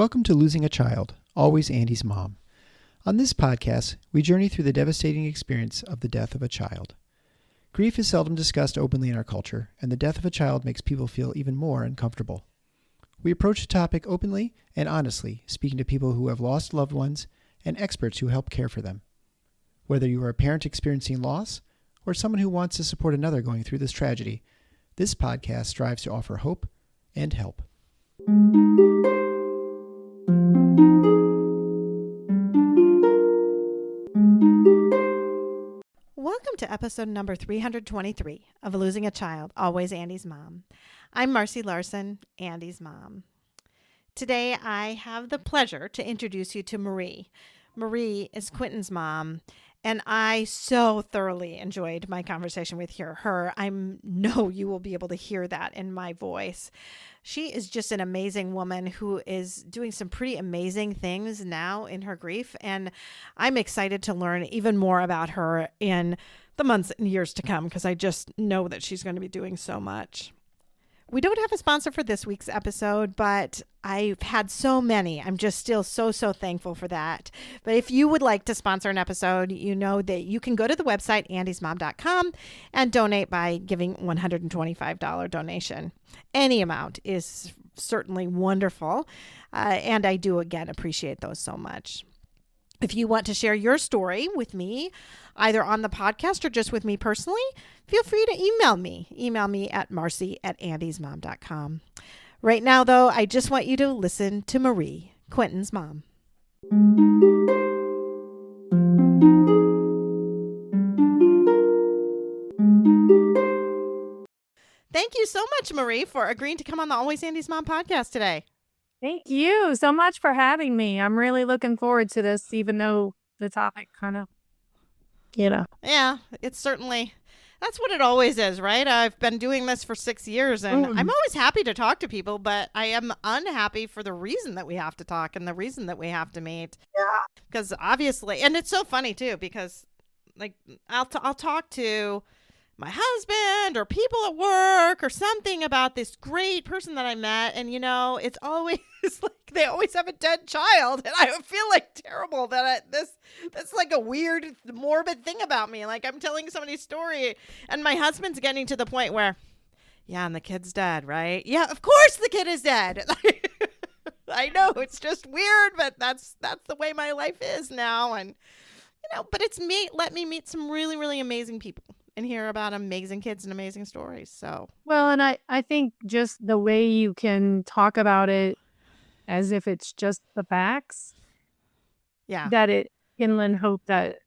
Welcome to Losing a Child, Always Andy's Mom. On this podcast, we journey through the devastating experience of the death of a child. Grief is seldom discussed openly in our culture, and the death of a child makes people feel even more uncomfortable. We approach the topic openly and honestly, speaking to people who have lost loved ones and experts who help care for them. Whether you are a parent experiencing loss or someone who wants to support another going through this tragedy, this podcast strives to offer hope and help. Welcome to episode number 323 of Losing a Child, Always Andy's Mom. I'm Marcy Larson, Andy's mom. Today I have the pleasure to introduce you to Marie. Marie is Quinten's mom, and I so thoroughly enjoyed my conversation with her. I know you will be able to hear that in my voice. She is just an amazing woman who is doing some pretty amazing things now in her grief, and I'm excited to learn even more about her in the months and years to come because I just know that she's going to be doing so much. We don't have a sponsor for this week's episode, but I've had so many. I'm just still so thankful for that. But if you would like to sponsor an episode, you know that you can go to the website, andysmom.com, and donate by giving $125 donation. Any amount is certainly wonderful, and I do, again, appreciate those so much. If you want to share your story with me, either on the podcast or just with me personally, feel free to email me. Email me at marcy@andysmom.com. Right now, though, I just want you to listen to Marie, Quinten's mom. Thank you so much, Marie, for agreeing to come on the Always Andy's Mom podcast today. Thank you so much for having me. I'm really looking forward to this, even though the topic kind of, Yeah, it's certainly, that's what it always is, right? I've been doing this for 6 years, and I'm always happy to talk to people, but I am unhappy for the reason that we have to talk and the reason that we have to meet. Yeah. Because obviously, and it's so funny too, because like I'll talk to my husband or people at work or something about this great person that I met, and it's always like they always have a dead child, and I feel like terrible that that's like a weird morbid thing about me. Like I'm telling somebody's story, and my husband's getting to the point where, yeah, and the kid's dead, right? Yeah, of course the kid is dead. I know it's just weird, but that's the way my life is now, and but it's let me meet some really, really amazing people and hear about amazing kids and amazing stories. So, well, and I think just the way you can talk about it as if it's just the facts, that it can lend hope that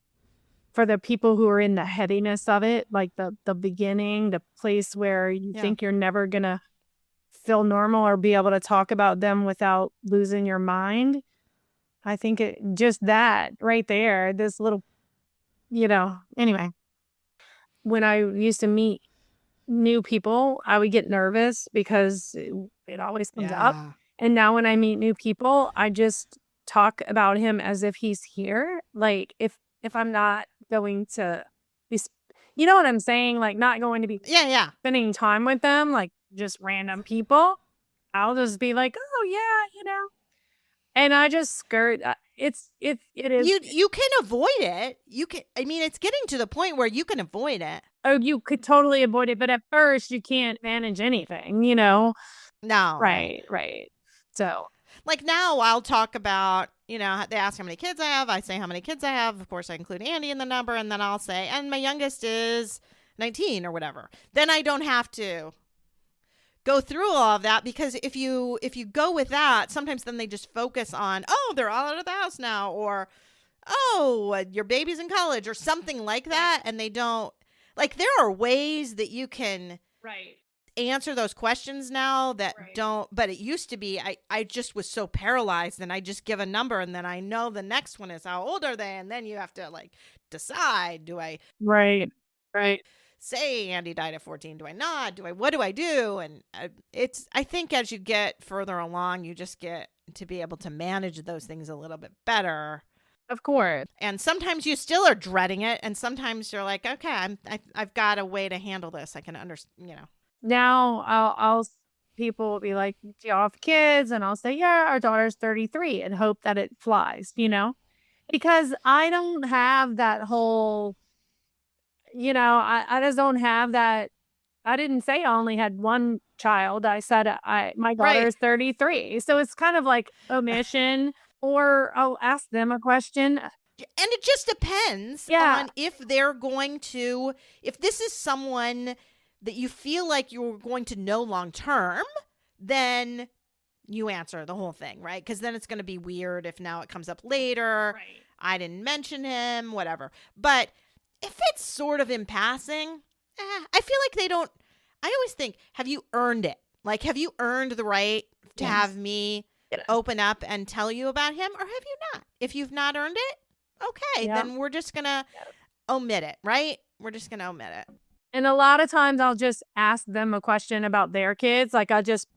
for the people who are in the heaviness of it, like the beginning, the place where you think you're never going to feel normal or be able to talk about them without losing your mind. I think just that right there, this little, anyway. When I used to meet new people, I would get nervous because it always comes up. And now when I meet new people, I just talk about him as if he's here. Like if I'm not going to be, you know what I'm saying? Like not going to be spending time with them, like just random people. I'll just be like, oh yeah, and I just skirt. It is. You can avoid it. It's getting to the point where you can avoid it. Oh, you could totally avoid it, but at first you can't manage anything, No. Right. So, like now I'll talk about, they ask how many kids I have. I say how many kids I have. Of course, I include Andy in the number, and then I'll say, and my youngest is 19 or whatever. Then I don't have to go through all of that, because if you go with that, sometimes then they just focus on, oh, they're all out of the house now, or oh, your baby's in college or something like that, and they don't, like, there are ways that you can answer those questions now that don't, but it used to be I just was so paralyzed, and I just give a number, and then I know the next one is how old are they, and then you have to like decide, do I say Andy died at 14? Do I not? What do I do? And I think as you get further along, you just get to be able to manage those things a little bit better. Of course. And sometimes you still are dreading it, and sometimes you're like, okay, I've got a way to handle this. I can understand, Now people will be like, do you have kids? And I'll say, yeah, our daughter's 33, and hope that it flies, because I don't have that whole, I just don't have that. I didn't say I only had one child. I said my daughter is 33. So it's kind of like omission, or I'll ask them a question. And it just depends on if they're going to, if this is someone that you feel like you're going to know long term, then you answer the whole thing, right? Because then it's going to be weird if now it comes up later. Right. I didn't mention him, whatever. But if it's sort of in passing, I feel like they don't. I always think, have you earned it? Like, have you earned the right to have me open up and tell you about him, or have you not? If you've not earned it, okay, then we're just going to omit it, right? We're just going to omit it. And a lot of times I'll just ask them a question about their kids. Like, I'll just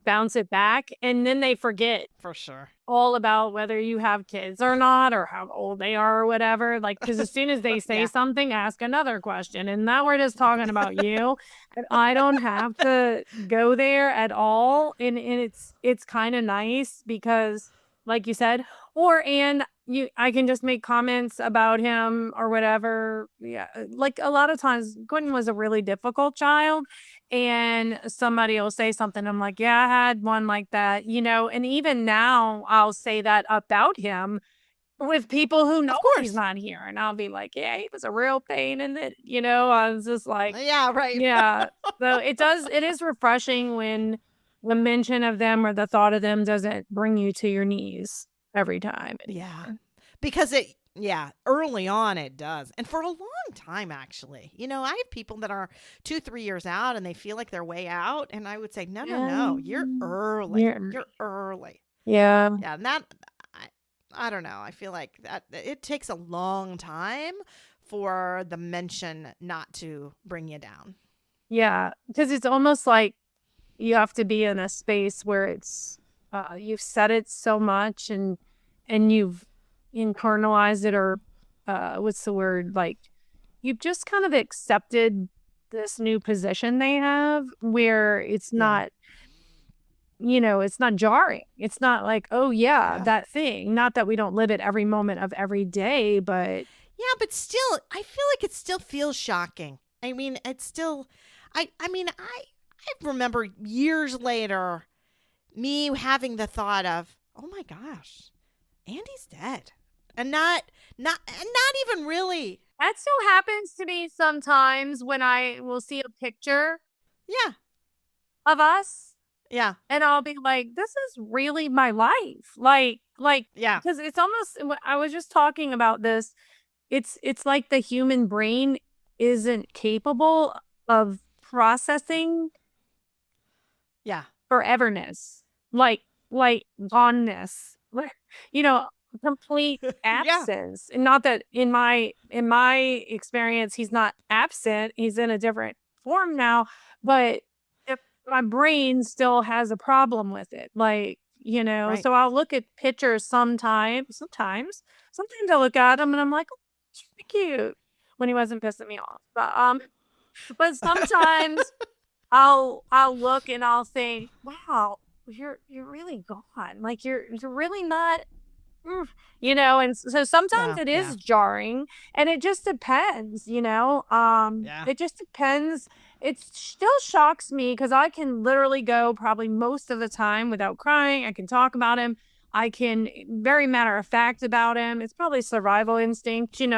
bounce it back, and then they forget for sure all about whether you have kids or not, or how old they are or whatever. Like, because as soon as they say something, ask another question, and now we're just talking about you. And I don't have to go there at all. And it's kind of nice because, like you said, I can just make comments about him or whatever. Yeah. Like, a lot of times Quinten was a really difficult child, and somebody will say something. I'm like, yeah, I had one like that, and even now I'll say that about him with people who know he's not here. And I'll be like, yeah, he was a real pain in it. I was just like, yeah, right. Yeah. So it is refreshing when the mention of them or the thought of them doesn't bring you to your knees every time. Yeah. Because early on it does. And for a long time, actually. I have people that are 2-3 years out and they feel like they're way out. And I would say, no, you're early. You're early. Yeah. Yeah. And that, I don't know. I feel like that it takes a long time for the mention not to bring you down. Yeah. Because it's almost like you have to be in a space where it's, you've said it so much and you've internalized it, or what's the word? Like, you've just kind of accepted this new position they have where it's not, it's not jarring. It's not like, oh that thing. Not that we don't live it every moment of every day, but. Yeah, but still, I feel like it still feels shocking. I mean, it's still, I remember years later me having the thought of, oh my gosh, Andy's dead. And not even really. That still happens to me sometimes when I will see a picture of us. Yeah. And I'll be like, this is really my life. Like, because it's almost, I was just talking about this. It's like the human brain isn't capable of processing foreverness, like goneness, complete absence. And not that in my experience he's not absent, he's in a different form now, but if my brain still has a problem with it, like, so I'll look at pictures sometimes I'll look at them and I'm like, oh, it's really cute, when he wasn't pissing me off, but sometimes I'll look and I'll say, wow, you're really gone. Like, you're really not, and so sometimes it is jarring, and it just depends, it just depends. It still shocks me because I can literally go probably most of the time without crying. I can talk about him. I can very matter of fact about him. It's probably survival instinct, and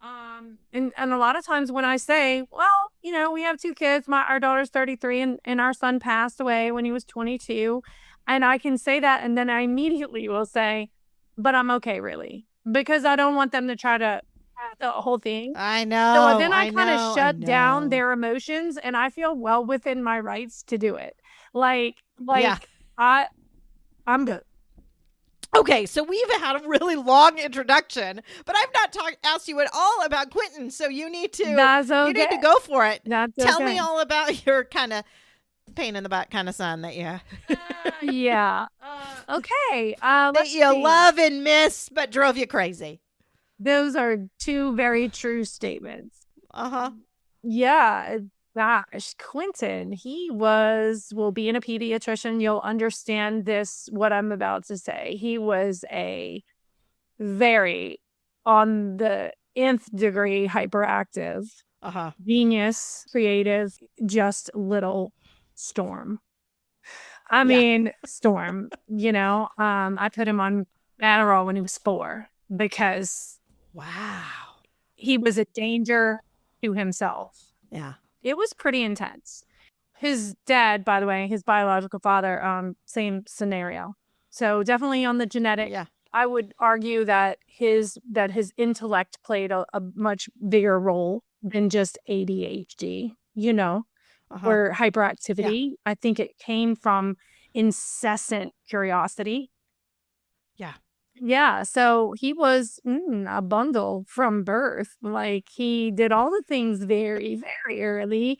a lot of times when I say, well, we have 2 kids, our daughter's 33 and our son passed away when he was 22. And I can say that. And then I immediately will say, but I'm okay, really, because I don't want them to try to the whole thing. I know. So then I kind of shut down their emotions, and I feel well within my rights to do it. I'm good. Okay, so we've had a really long introduction, but I've not asked you at all about Quinten, so you need to. That's okay. You need to go for it. Tell me all about your kind of pain in the butt kind of son that you. Okay. That you love and miss, but drove you crazy. Those are 2 very true statements. Uh-huh. Yeah. gosh, Quinten, well, being a pediatrician, you'll understand what I'm about to say. He was a very, on the nth degree, hyperactive, genius, creative, just little storm. I mean, storm, I put him on Adderall when he was 4 because he was a danger to himself. Yeah. It was pretty intense. His dad, by the way, his biological father, same scenario. So definitely on the genetic. Yeah. I would argue that his intellect played a much bigger role than just ADHD, or hyperactivity. Yeah. I think it came from incessant curiosity. Yeah. Yeah, so he was a bundle from birth. Like, he did all the things very, very early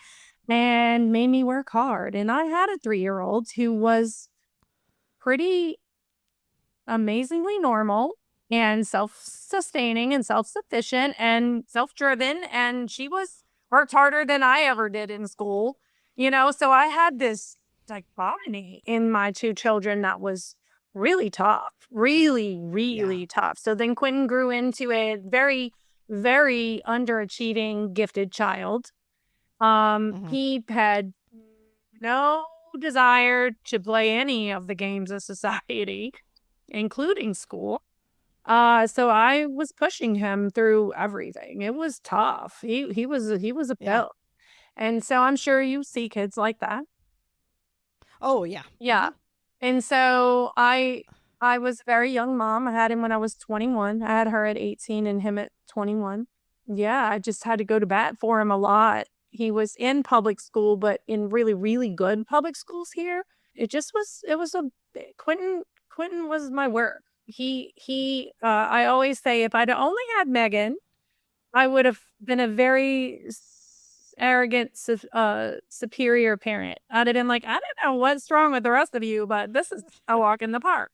and made me work hard. And I had a 3-year-old who was pretty amazingly normal and self-sustaining and self-sufficient and self-driven. And she worked harder than I ever did in school, So I had this dichotomy in my 2 children that was really tough, really, really tough. So then Quinten grew into a very, very underachieving, gifted child. He had no desire to play any of the games of society, including school. So I was pushing him through everything. It was tough. He was a pill. And so I'm sure you see kids like that. Oh, yeah. Yeah. And so I was a very young mom. I had him when I was 21. I had her at 18 and him at 21. Yeah, I just had to go to bat for him a lot. He was in public school, but in really, really good public schools here. It was Quinten was my work. I always say, if I'd only had Megan, I would have been a very arrogant, superior parent. I'd have been like, I don't know what's wrong with the rest of you, but this is a walk in the park.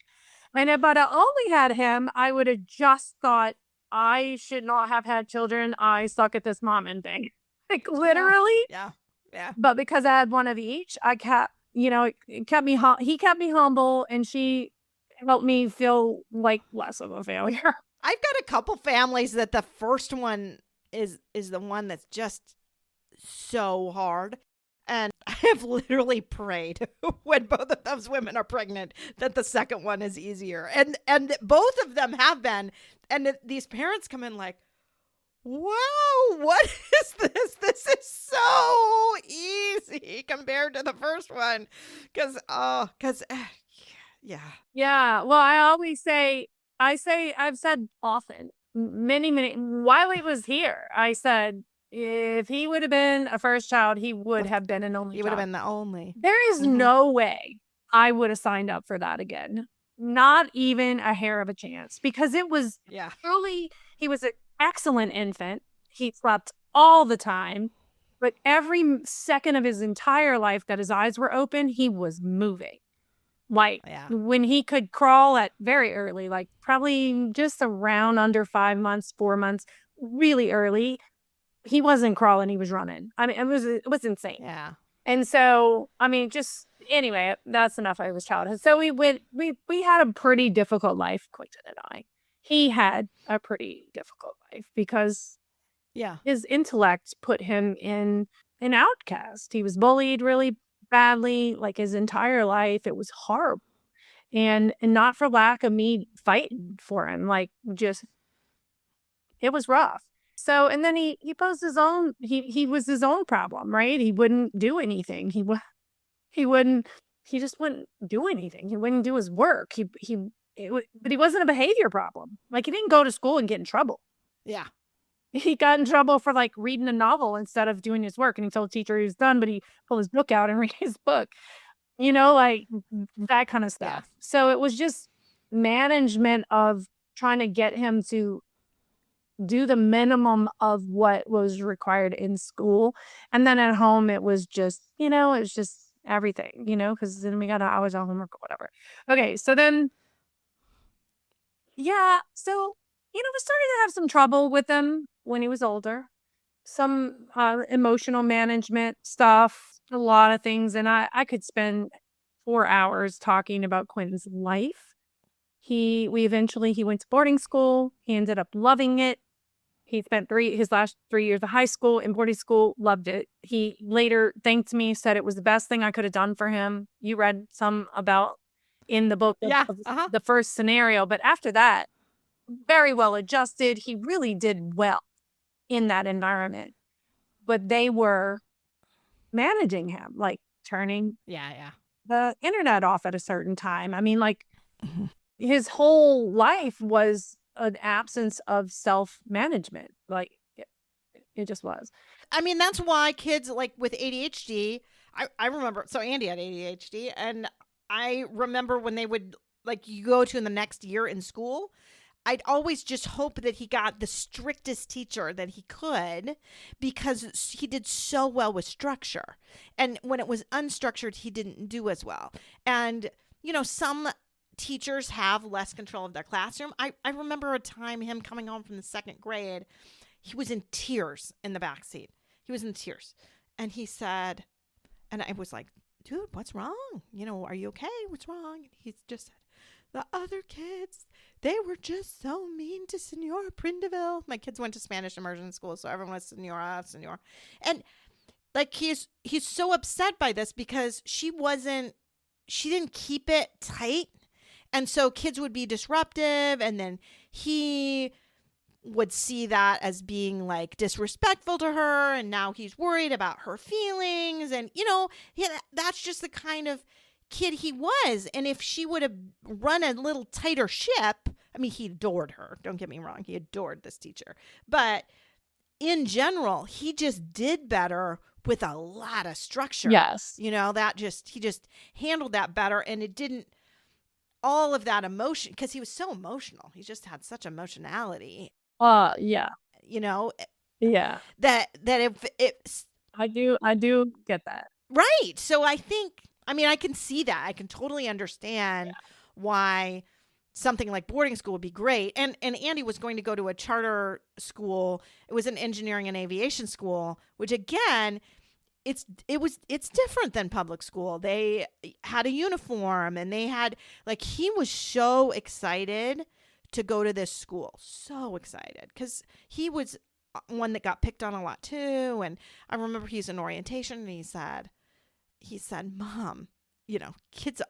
And if I'd only had him, I would have just thought, I should not have had children. I suck at this mom thing. Like, literally. Yeah. Yeah. But because I had one of each, I kept, it kept me, he kept me humble, and she helped me feel like less of a failure. I've got a couple families that the first one is the one that's just so hard. And I have literally prayed when both of those women are pregnant that the second one is easier. And both of them have been. And these parents come in like, wow, what is this? This is so easy compared to the first one. Yeah. Yeah. Well, I always say, I've said often, many, while he was here, I said, if he would have been a first child, he would have been an only child. He would have been the only. There is no way I would have signed up for that again. Not even a hair of a chance, because it was truly, he was an excellent infant. He slept all the time, but every second of his entire life that his eyes were open, he was moving. Like, when he could crawl at very early, like probably just around under 5 months, 4 months, really early, he wasn't crawling, he was running. I mean, it was insane. Yeah. And so, I mean, just anyway, that's enough of his childhood. So we had a pretty difficult life, Quinten and I. He had a pretty difficult life because his intellect put him in an outcast. He was bullied really badly, like his entire life. It was horrible. And not for lack of me fighting for him, like, just, it was rough. So, and then he posed his own, he was his own problem, right? He wouldn't do anything. He just wouldn't do anything. He wouldn't do his work. But he wasn't a behavior problem. Like, he didn't go to school and get in trouble. Yeah. He got in trouble for, like, reading a novel instead of doing his work. And he told the teacher he was done, but he pulled his book out and read his book. Like, that kind of stuff. Yeah. So it was just management of trying to get him to do the minimum of what was required in school. And then at home, it was just, it was just everything, because then we got hours on homework or whatever. Okay, so then, we started to have some trouble with him when he was older. some emotional management stuff, a lot of things. And I could spend 4 hours talking about Quinten's life. He went to boarding school. He ended up loving it. He spent his last 3 years of high school in boarding school, loved it. He later thanked me, said it was the best thing I could have done for him. You read some about in the book of the first scenario, but after that, very well adjusted. He really did well in that environment, but they were managing him, like turning the internet off at a certain time. I mean, like his whole life was an absence of self-management. Like it just was. I mean, that's why kids like with ADHD, I remember, so Andy had ADHD, and I remember when they would, like, you go to in the next year in school, I'd always just hope that he got the strictest teacher that he could, because he did so well with structure. And when it was unstructured, he didn't do as well. And, you know, some teachers have less control of their classroom. I remember a time him coming home from the second grade. He was in tears in the back seat. He was in tears. And he said, and I was like, dude, what's wrong? You know, are you okay? What's wrong? And he just said, the other kids, they were just so mean to Senora Prindeville. My kids went to Spanish immersion school, so everyone was Senora. And like he's so upset by this because she didn't keep it tight. And so kids would be disruptive, and then he would see that as being like disrespectful to her, and now he's worried about her feelings. And, you know, that's just the kind of kid he was. And if she would have run a little tighter ship, I mean, he adored her. Don't get me wrong. He adored this teacher. But in general, he just did better with a lot of structure. Yes. You know, he just handled that better. And it didn't, all of that emotion, because he was so emotional. He just had such emotionality. Yeah. You know? Yeah. That if it's... I do get that. Right. So I think, I mean, I can see that. I can totally understand why something like boarding school would be great. And Andy was going to go to a charter school. It was an engineering and aviation school, which again, it's different than public school. They had a uniform, and they had, like, he was so excited to go to this school. So excited, because he was one that got picked on a lot too. And I remember he's in orientation, and he said, Mom, you know, kids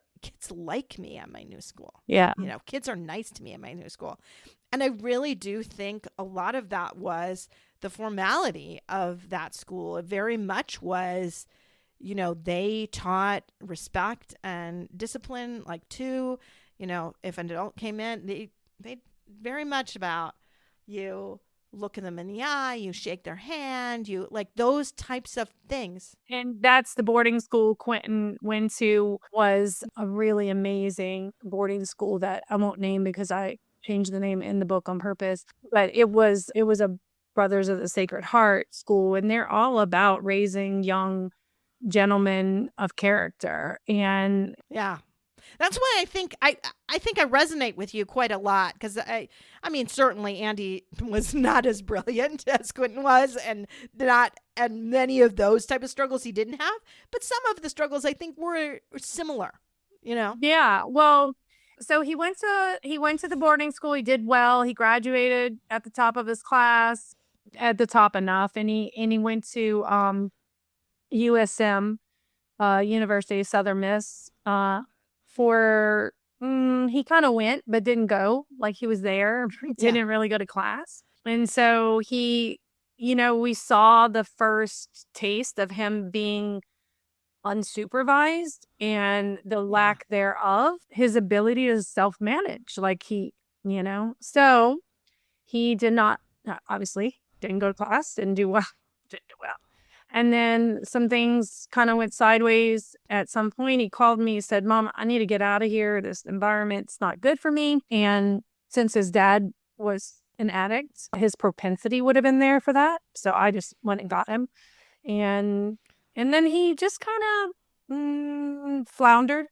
like me at my new school. Yeah. You know, kids are nice to me at my new school. And I really do think a lot of that was the formality of that school. It very much was, you know, they taught respect and discipline, like, too. You know, if an adult came in, they very much about you look them in the eye, you shake their hand, you like those types of things. And that's the boarding school Quinten went to, was a really amazing boarding school that I won't name because I changed the name in the book on purpose. But it was a Brothers of the Sacred Heart school, and they're all about raising young gentlemen of character. And yeah. That's why I think I resonate with you quite a lot, because I mean, certainly Andy was not as brilliant as Quinten was, and many of those type of struggles he didn't have, but some of the struggles I think were similar, you know? Yeah. Well, so he went to the boarding school. He did well. He graduated at the top of his class, at the top enough, and he went to USM, University of Southern Miss, for he kind of went but didn't go. Like, he was there, didn't really go to class. And so he, you know, we saw the first taste of him being unsupervised and the lack thereof, his ability to self-manage. Like, he, you know, so he did not, obviously didn't go to class, didn't do well. And then some things kind of went sideways. At some point, he called me, he said, Mom, I need to get out of here. This environment's not good for me. And since his dad was an addict, his propensity would have been there for that. So I just went and got him. And then he just kind of floundered,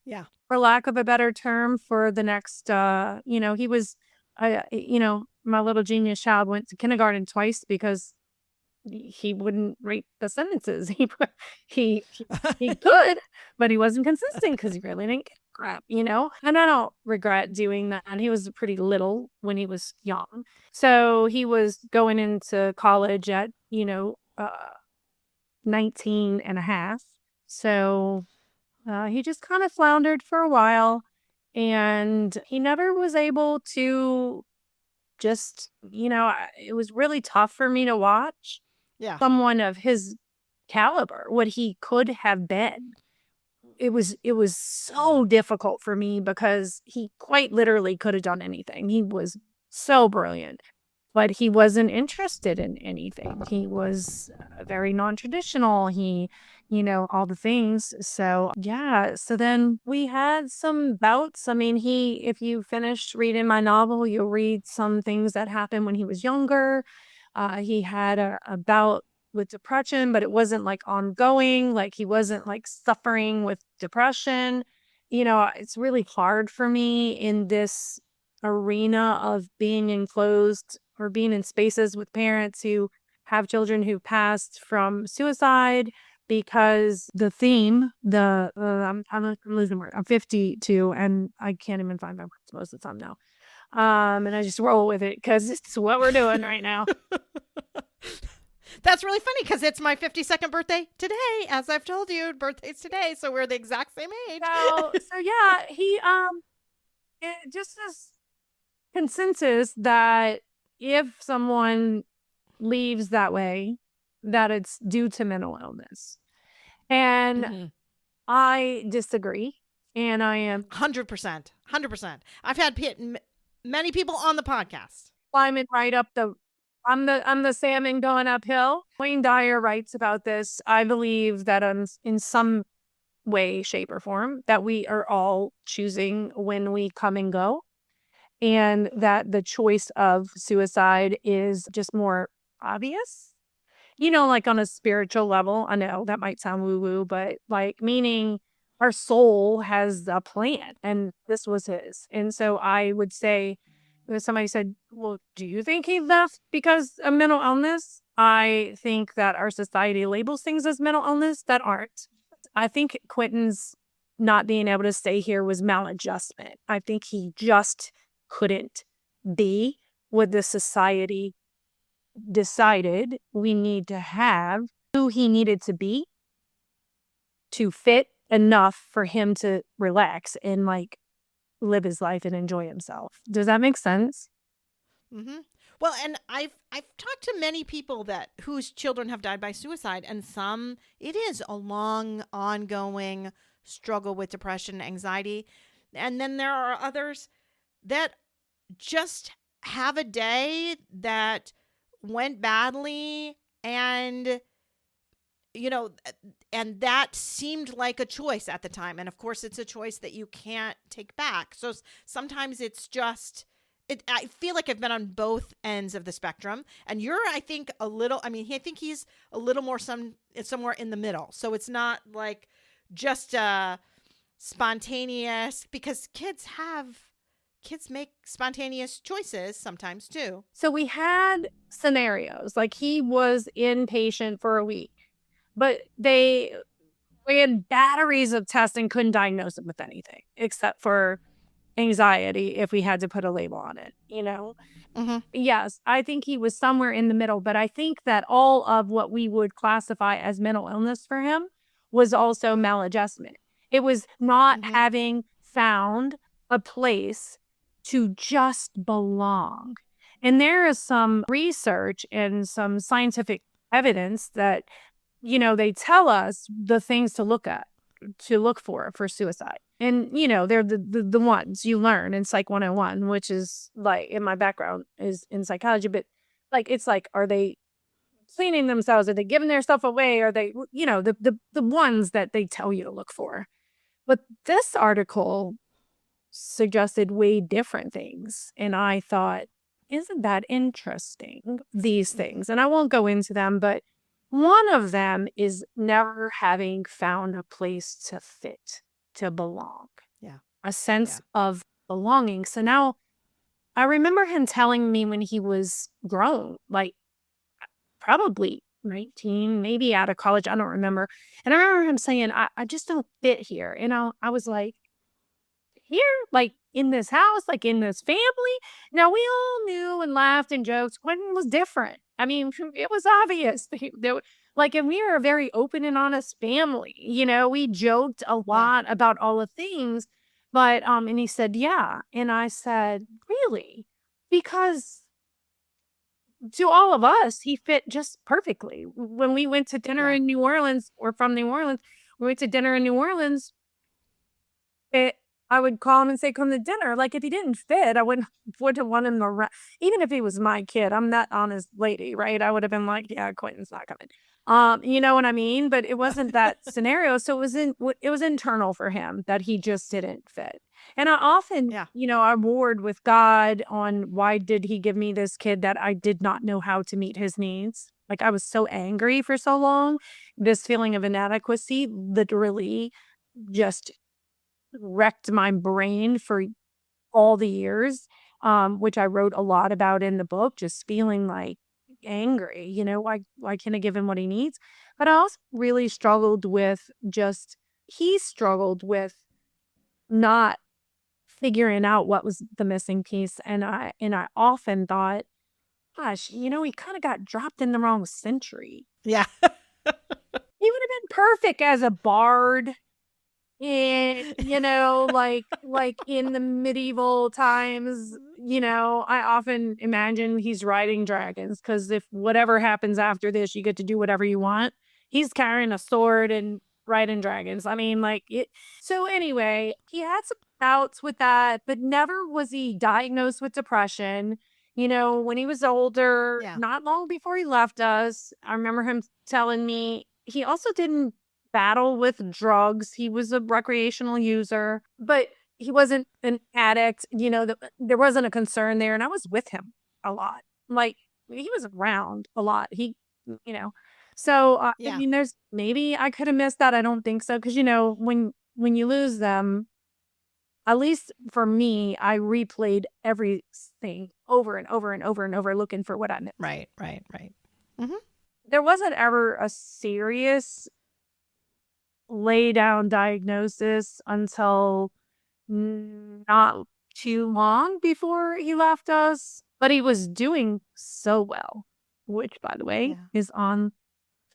for lack of a better term, for the next, you know, he was, you know, my little genius child went to kindergarten twice because he wouldn't write the sentences. He could, but he wasn't consistent because he really didn't get crap, And I don't regret doing that. He was pretty little when he was young. So he was going into college at, 19 and a half. So he just kind of floundered for a while, and he never was able to just, it was really tough for me to watch someone of his caliber, what he could have been. It was so difficult for me because he quite literally could have done anything. He was so brilliant, but he wasn't interested in anything. He was very non-traditional. He, all the things. So, yeah. So then we had some bouts. I mean, if you finished reading my novel, you'll read some things that happened when he was younger. He had a bout with depression, but it wasn't like ongoing. Like he wasn't like suffering with depression. It's really hard for me in this arena of being enclosed or being in spaces with parents who have children who passed from suicide, because the theme, I'm losing words. I'm 52 and I can't even find my words most of the time now. And I just roll with it because it's what we're doing right now. That's really funny because it's my 52nd birthday today. As I've told you, birthday's today, so we're the exact same age. So yeah, he it just this consensus that if someone leaves that way, that it's due to mental illness. And I disagree. And I am 100%. I've had many people on the podcast climbing right up I'm the salmon going uphill. Wayne Dyer writes about this. I believe that in some way, shape, or form, that we are all choosing when we come and go, and that the choice of suicide is just more obvious. Like on a spiritual level. I know that might sound woo-woo, but like meaning our soul has a plan, and this was his. And so I would say, if somebody said, well, do you think he left because of mental illness? I think that our society labels things as mental illness that aren't. I think Quinten's not being able to stay here was maladjustment. I think he just couldn't be what the society decided we need to have, who he needed to be to fit enough for him to relax and like live his life and enjoy himself. Does that make sense? Mm-hmm. Well, and I've talked to many people whose children have died by suicide, and some it is a long, ongoing struggle with depression, anxiety, and then there are others that just have a day that went badly, and and that seemed like a choice at the time. And of course, it's a choice that you can't take back. So sometimes it's just, I feel like I've been on both ends of the spectrum. And I think I think he's a little more somewhere in the middle. So it's not like just spontaneous, because kids make spontaneous choices sometimes too. So we had scenarios like he was inpatient for a week, but we had batteries of tests and couldn't diagnose him with anything except for anxiety, if we had to put a label on it, Mm-hmm. Yes, I think he was somewhere in the middle, but I think that all of what we would classify as mental illness for him was also maladjustment. It was not having found a place to just belong. And there is some research and some scientific evidence that, they tell us the things to look for suicide. And, they're the ones you learn in Psych 101, which is like in my background is in psychology. But like, it's like, are they cleaning themselves? Are they giving their stuff away? Are they, the ones that they tell you to look for? But this article suggested way different things. And I thought, isn't that interesting? These things. And I won't go into them, but one of them is never having found a place to fit, to belong. Yeah. A sense of belonging. So now I remember him telling me when he was grown, like probably 19, maybe out of college. I don't remember. And I remember him saying, I just don't fit here. And I was like, here, like in this house, like in this family. Now we all knew and laughed and joked. Quinten was different. I mean, it was obvious. Like, and we were a very open and honest family. We joked a lot about all the things. But and he said, yeah. And I said, really? Because to all of us, he fit just perfectly. When we went to dinner in New Orleans, or from New Orleans, we went to dinner in New Orleans. I would call him and say, come to dinner. Like, if he didn't fit, I wouldn't want him around. Even if he was my kid, I'm that honest lady, right? I would have been like, yeah, Quentin's not coming. You know what I mean? But it wasn't that scenario. So it was internal for him that he just didn't fit. And I often, I warred with God on why did he give me this kid that I did not know how to meet his needs. Like, I was so angry for so long. This feeling of inadequacy literally just wrecked my brain for all the years, which I wrote a lot about in the book, just feeling like angry, why can't I give him what he needs? But I also really struggled with he struggled with not figuring out what was the missing piece. And I often thought, gosh, he kind of got dropped in the wrong century. Yeah. He would have been perfect as a bard. And, like in the medieval times, I often imagine he's riding dragons, because if whatever happens after this, you get to do whatever you want. He's carrying a sword and riding dragons. I mean, like it. So anyway, he had some doubts with that, but never was he diagnosed with depression. When he was older, not long before he left us, I remember him telling me he also didn't battle with drugs. He was a recreational user, but he wasn't an addict. There wasn't a concern there. And I was with him a lot. Like, he was around a lot. So, I mean, maybe I could have missed that. I don't think so. Cause when you lose them, at least for me, I replayed everything over and over and over and over, looking for what I missed. Right. Mm-hmm. There wasn't ever a serious lay down diagnosis until not too long before he left us, but he was doing so well, which, by the way, is on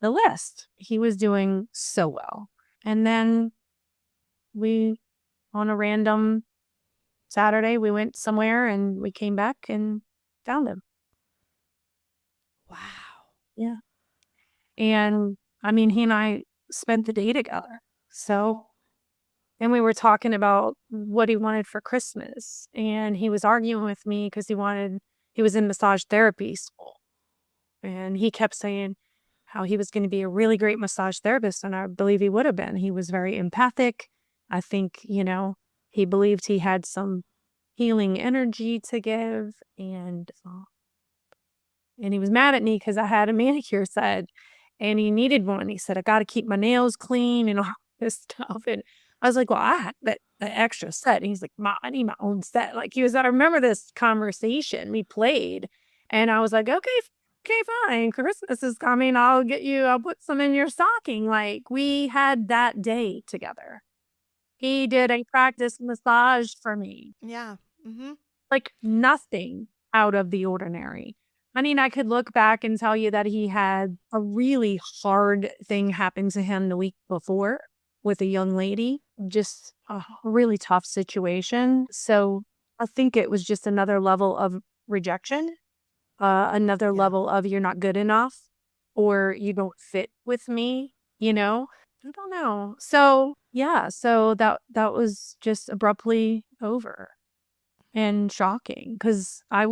the list. He was doing so well. And then on a random Saturday, we went somewhere and we came back and found him. Wow. Yeah. And I mean, he and I spent the day together. So, and we were talking about what he wanted for Christmas. And he was arguing with me because he was in massage therapy school. And he kept saying how he was going to be a really great massage therapist. And I believe he would have been. He was very empathic. I think, he believed he had some healing energy to give. And he was mad at me because I had a manicure set and he needed one. He said, I got to keep my nails clean and all this stuff. And I was like, well, I had the extra set. And he's like, Ma, I need my own set. Like, I remember this conversation we played. And I was like, okay, fine. Christmas is coming. I'll put some in your stocking. Like, we had that day together. He did a practice massage for me. Yeah. Mm-hmm. Like, nothing out of the ordinary. I mean, I could look back and tell you that he had a really hard thing happen to him the week before with a young lady, just a really tough situation. So I think it was just another level of rejection, another level of you're not good enough or you don't fit with me, I don't know. So so that was just abruptly over. And shocking, because I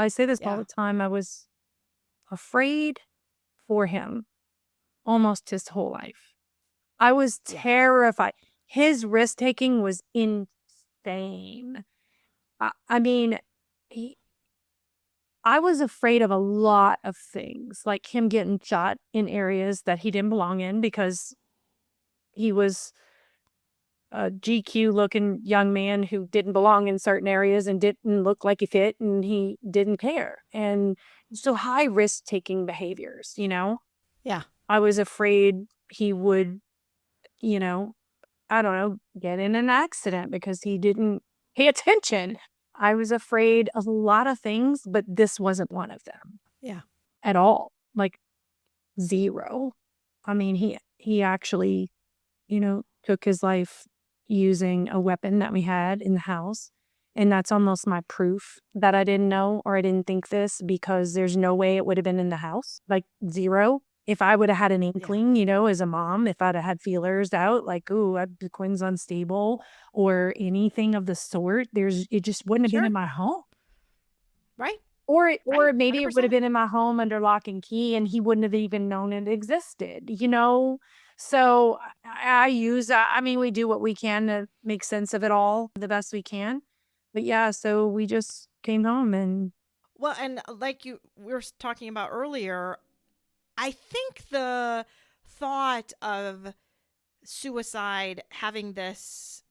say this all the time, I was afraid for him almost his whole life. I was terrified. His risk taking was insane. I mean, I was afraid of a lot of things, like him getting shot in areas that he didn't belong in because he was a GQ looking young man who didn't belong in certain areas and didn't look like he fit and he didn't care. And so high risk taking behaviors, Yeah. I was afraid he would, you know, I don't know, get in an accident because he didn't pay attention. I was afraid of a lot of things, but this wasn't one of them. Yeah. At all. Like, zero. I mean, he actually, took his life using a weapon that we had in the house. And that's almost my proof that I didn't know or I didn't think this, because there's no way it would have been in the house. Like, zero. If I would have had an inkling, as a mom, if I'd have had feelers out, like, ooh, Quinn's unstable or anything of the sort, it just wouldn't have been in my home. Right. Or Right. maybe 100%. it would have been in my home under lock and key and he wouldn't have even known it existed, So we do what we can to make sense of it all the best we can. But yeah, so we just came home and. Well, and like we were talking about earlier, I think the thought of suicide having this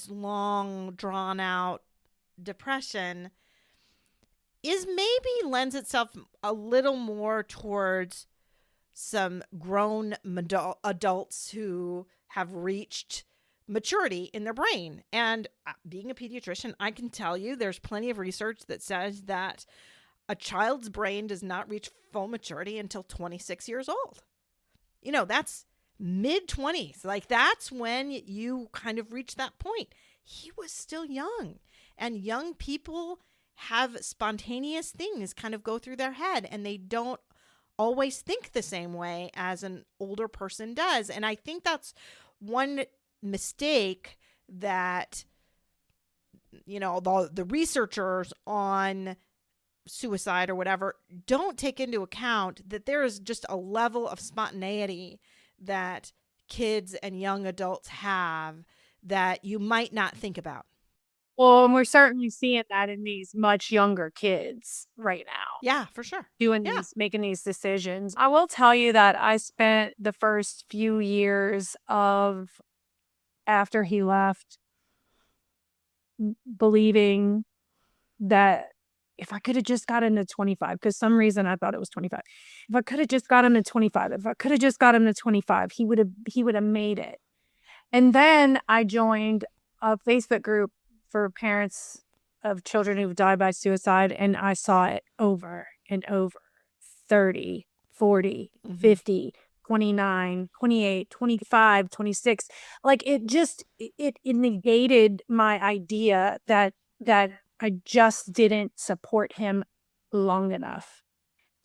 long drawn out depression is maybe lends itself a little more towards some grown adults who have reached maturity in their brain. And being a pediatrician, I can tell you there's plenty of research that says that a child's brain does not reach full maturity until 26 years old. That's mid 20s. Like, that's when you kind of reach that point. He was still young, and young people have spontaneous things kind of go through their head, and they don't always think the same way as an older person does. And I think that's one mistake that, the researchers on suicide or whatever don't take into account, that there is just a level of spontaneity that kids and young adults have that you might not think about. Well, and we're certainly seeing that in these much younger kids right now. Yeah, for sure. Making these decisions. I will tell you that I spent the first few years of after he left believing that if I could have just got him to 25, because some reason I thought it was 25. If I could have just got him to 25, he would have made it. And then I joined a Facebook group for parents of children who've died by suicide, and I saw it over and over. 30, 40, 50, 29, 28, 25, 26. Like, it negated my idea that I just didn't support him long enough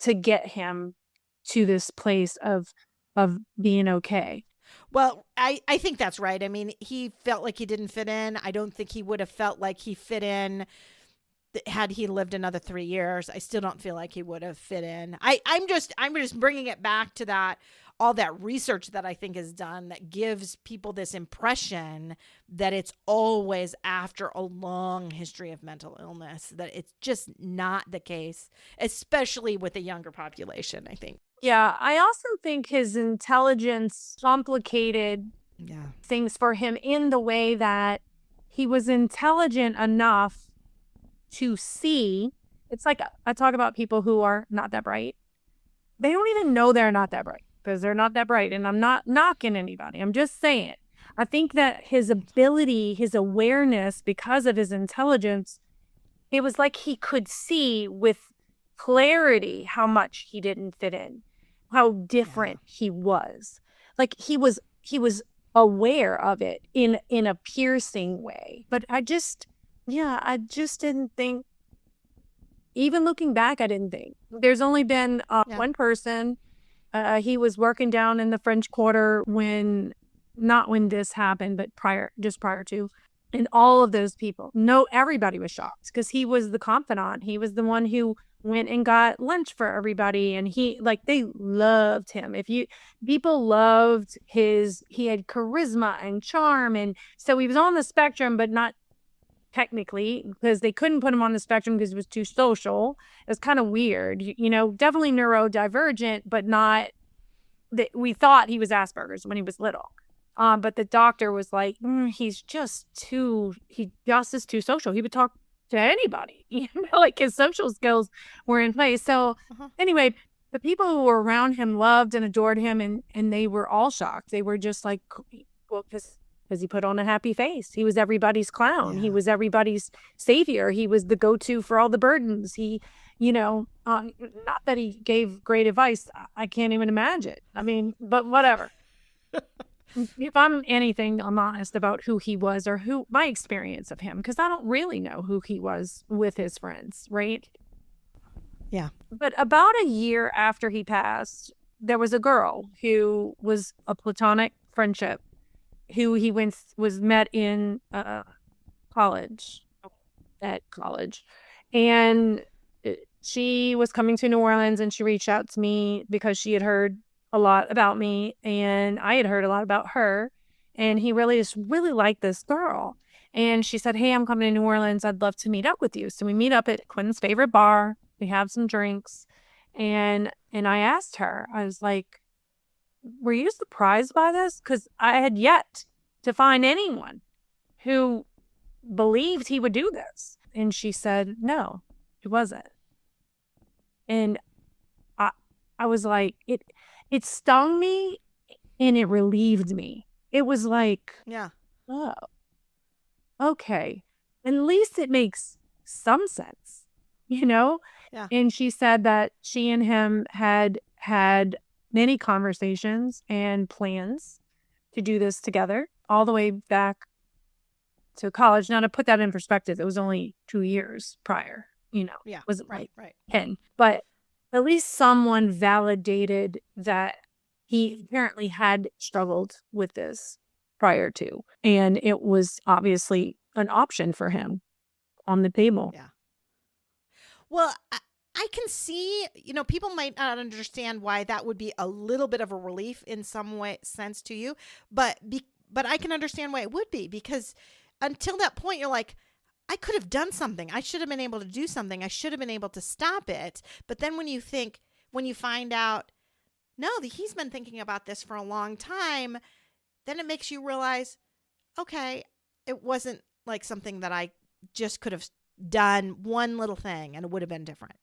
to get him to this place of being okay. Well, I think that's right. I mean, he felt like he didn't fit in. I don't think he would have felt like he fit in had he lived another 3 years. I still don't feel like he would have fit in. I'm just bringing it back to that, all that research that I think is done that gives people this impression that it's always after a long history of mental illness, that it's just not the case, especially with the younger population, I think. Yeah, I also think his intelligence complicated things for him in the way that he was intelligent enough to see. It's like I talk about people who are not that bright. They don't even know they're not that bright because they're not that bright. And I'm not knocking anybody. I'm just saying. I think that his ability, his awareness, because of his intelligence, it was like he could see with clarity how much he didn't fit in, how different he was. Like, he was aware of it in a piercing way. But I just didn't think, even looking back, I didn't think. There's only been one person. He was working down in the French Quarter not when this happened, but just prior to. And all of those people, everybody was shocked because he was the confidant. He was the one who went and got lunch for everybody. And they loved him. People loved he had charisma and charm. And so he was on the spectrum, but not technically, because they couldn't put him on the spectrum because he was too social. It was kind of weird, definitely neurodivergent, but not that we thought he was Asperger's when he was little. But the doctor was like, he just is too social. He would talk to anybody, like his social skills were in place. So anyway, the people who were around him loved and adored him, and they were all shocked. They were just like, well, because he put on a happy face. He was everybody's clown. Yeah. He was everybody's savior. He was the go-to for all the burdens. He, not that he gave great advice. I can't even imagine. I mean, but whatever. If I'm anything, I'm honest about who he was or my experience of him, because I don't really know who he was with his friends, right? Yeah. But about a year after he passed, there was a girl who was a platonic friendship who he was met in college, at college. And she was coming to New Orleans, and she reached out to me because she had heard a lot about me, and I had heard a lot about her. And he really liked this girl. And she said, hey, I'm coming to New Orleans. I'd love to meet up with you. So we meet up at Quinten's favorite bar. We have some drinks. And I asked her, I was like, were you surprised by this? Because I had yet to find anyone who believed he would do this. And she said, no, it wasn't. And I was like, it stung me and it relieved me. It was like, yeah, oh, okay. At least it makes some sense, Yeah. And she said that she and him had many conversations and plans to do this together all the way back to college. Now, to put that in perspective, it was only 2 years prior, Yeah. It wasn't right. 10. But at least someone validated that he apparently had struggled with this prior to. And it was obviously an option for him on the table. Yeah. Well, I can see, people might not understand why that would be a little bit of a relief in some sense to you, but I can understand why it would be, because until that point, you're like, I could have done something. I should have been able to do something. I should have been able to stop it. But then when you find out, no, he's been thinking about this for a long time, then it makes you realize, okay, it wasn't like something that I just could have done one little thing and it would have been different.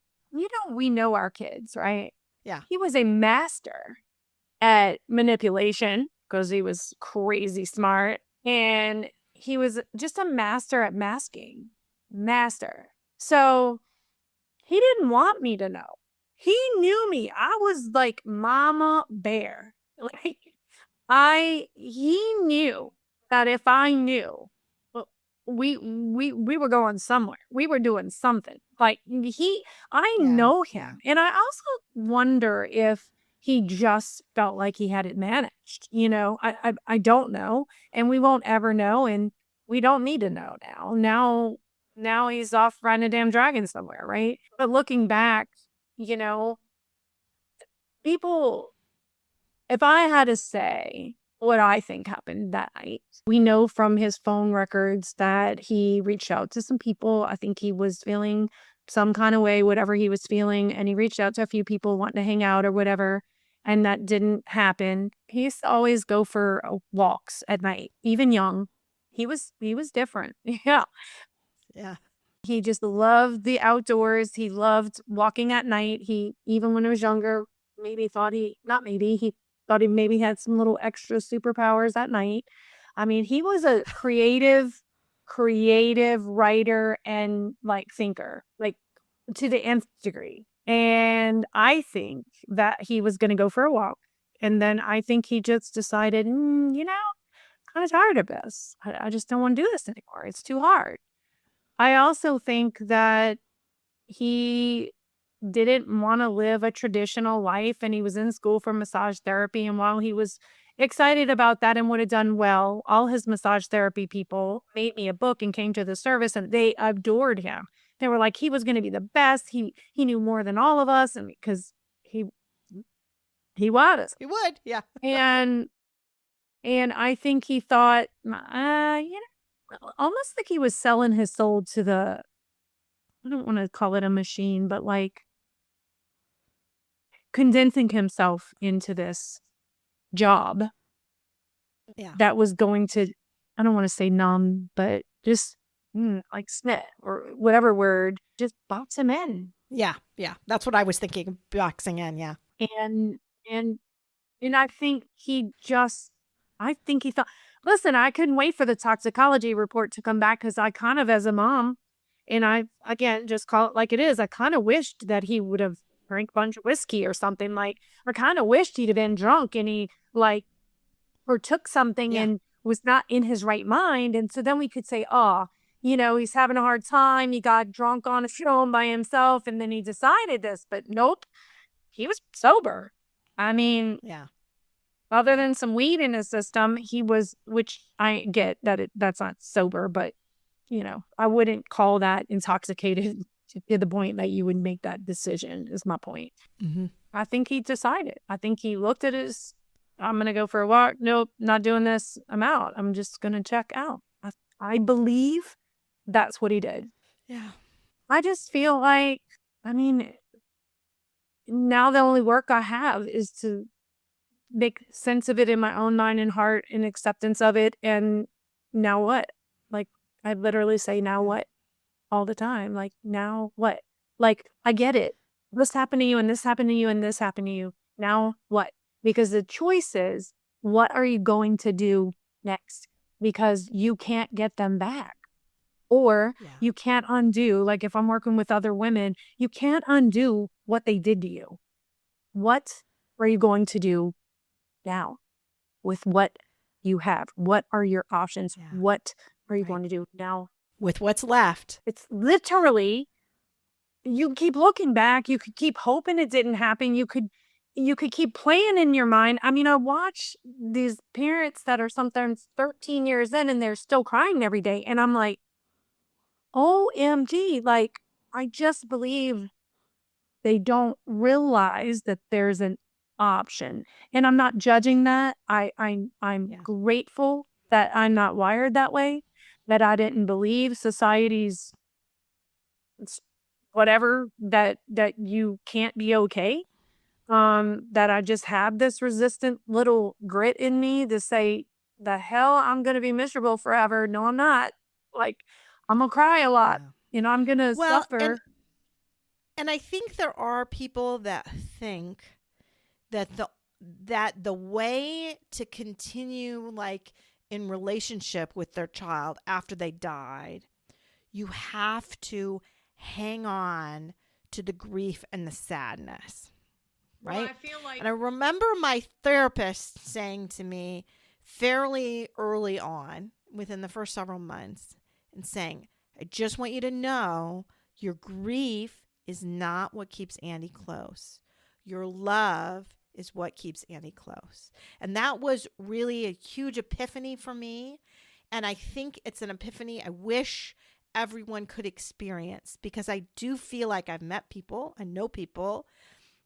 We know our kids, right? Yeah. He was a master at manipulation because he was crazy smart. And he was just a master at masking. Master. So he didn't want me to know. He knew me. I was like Mama Bear. He knew that if I knew, we were going somewhere. We were doing something. I know him. And I also wonder if he just felt like he had it managed. I don't know, and we won't ever know, and we don't need to know now. Now he's off riding a damn dragon somewhere, right? But looking back, people, if I had to say what I think happened that night, we know from his phone records that he reached out to some people. I think he was feeling some kind of way, whatever he was feeling, and he reached out to a few people wanting to hang out or whatever, and that didn't happen. He used to always go for walks at night, even young. He was different. Yeah. Yeah. He just loved the outdoors. He loved walking at night. He, even when he was younger, he thought he maybe had some little extra superpowers at night. I mean, he was a creative writer and thinker, to the nth degree. And I think that he was going to go for a walk. And then I think he just decided, kind of tired of this. I just don't want to do this anymore. It's too hard. I also think that he didn't want to live a traditional life, and he was in school for massage therapy. And while he was excited about that and would have done well, all his massage therapy people made me a book and came to the service, and they adored him. They were like, he was going to be the best. He knew more than all of us, and because he was. He would, yeah. And I think he thought, almost like he was selling his soul to I don't want to call it a machine, but condensing himself into this job that was going to, I don't want to say numb, but just snit or whatever word, just box him in. Yeah. Yeah. That's what I was thinking. Boxing in. Yeah. And and I think he thought, listen, I couldn't wait for the toxicology report to come back because I kind of, as a mom, and I, again, just call it like it is, I kind of wished that he would have drank a bunch of whiskey or something, like, or kind of wished he'd have been drunk and he, like, or took something Yeah. and was not in his right mind. And so then we could say, oh, he's having a hard time. He got drunk on a film by himself and then he decided this. But nope, he was sober. I mean, Yeah. other than some weed in his system, he was, which I get that that's not sober, but I wouldn't call that intoxicated to the point that you would make that decision, is my point. Mm-hmm. I think he decided. I think he looked at I'm going to go for a walk. Nope, not doing this. I'm out. I'm just going to check out. I believe that's what he did. Yeah. I just feel like, I mean, now the only work I have is to make sense of it in my own mind and heart and acceptance of it. And now what? Like, I literally say, now what? All the time. Like, now what? Like, I get it. This happened to you and this happened to you and this happened to you. Now what? Because the choice is, what are you going to do next? Because you can't get them back. Or you can't undo, like if I'm working with other women, you can't undo what they did to you. What are you going to do now with what you have? What are your options? Yeah. What are you going to do now? With what's left. It's literally, you keep looking back. You could keep hoping it didn't happen. You could keep playing in your mind. I mean, I watch these parents that are sometimes 13 years in and they're still crying every day. And I'm like, OMG, like, I just believe they don't realize that there's an option. And I'm not judging that. I'm grateful that I'm not wired that way, that I didn't believe society's whatever, that you can't be okay. That I just have this resistant little grit in me to say, the hell, I'm going to be miserable forever. No, I'm not. Like, I'm going to cry a lot. I'm going to suffer. And I think there are people that think that the way to continue, like, in relationship with their child after they died, you have to hang on to the grief and the sadness. Right? Well, I feel like, and I remember my therapist saying to me fairly early on, within the first several months, and saying, I just want you to know your grief is not what keeps Andy close. Your love is what keeps Andy close. And that was really a huge epiphany for me. And I think it's an epiphany I wish everyone could experience, because I do feel like I've met people, I know people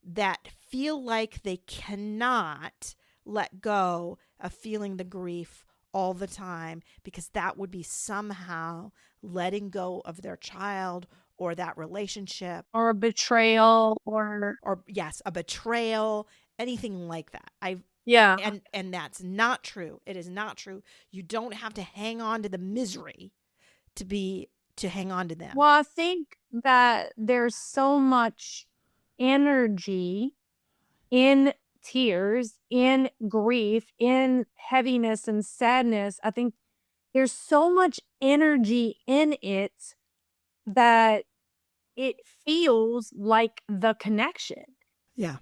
that feel like they cannot let go of feeling the grief all the time, because that would be somehow letting go of their child or that relationship, or a betrayal, or yes, a betrayal, anything like that. And that's not true. It is not true. You don't have to hang on to the misery to hang on to them. Well, I think that there's so much energy in tears, in grief, in heaviness and sadness. I think there's so much energy in it that it feels like the connection. Yeah.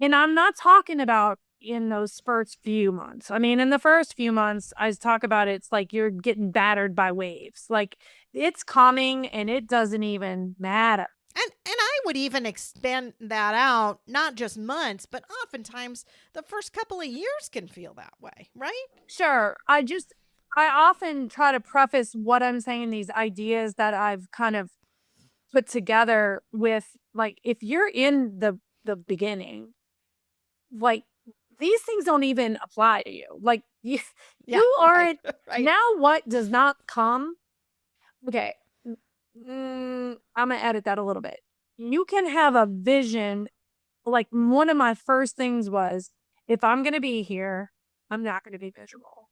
And I'm not talking about in those first few months. I mean, in the first few months, I talk about it's like you're getting battered by waves. Like, it's coming and it doesn't even matter. And I would even expand that out, not just months, but oftentimes the first couple of years can feel that way, right? Sure. I often try to preface what I'm saying, these ideas that I've kind of put together with, like, if you're in the beginning, like, these things don't even apply to you. Like, you aren't, right. Now what does not come. Okay. I'm going to edit that a little bit. You can have a vision. Like, one of my first things was, if I'm going to be here, I'm not going to be miserable.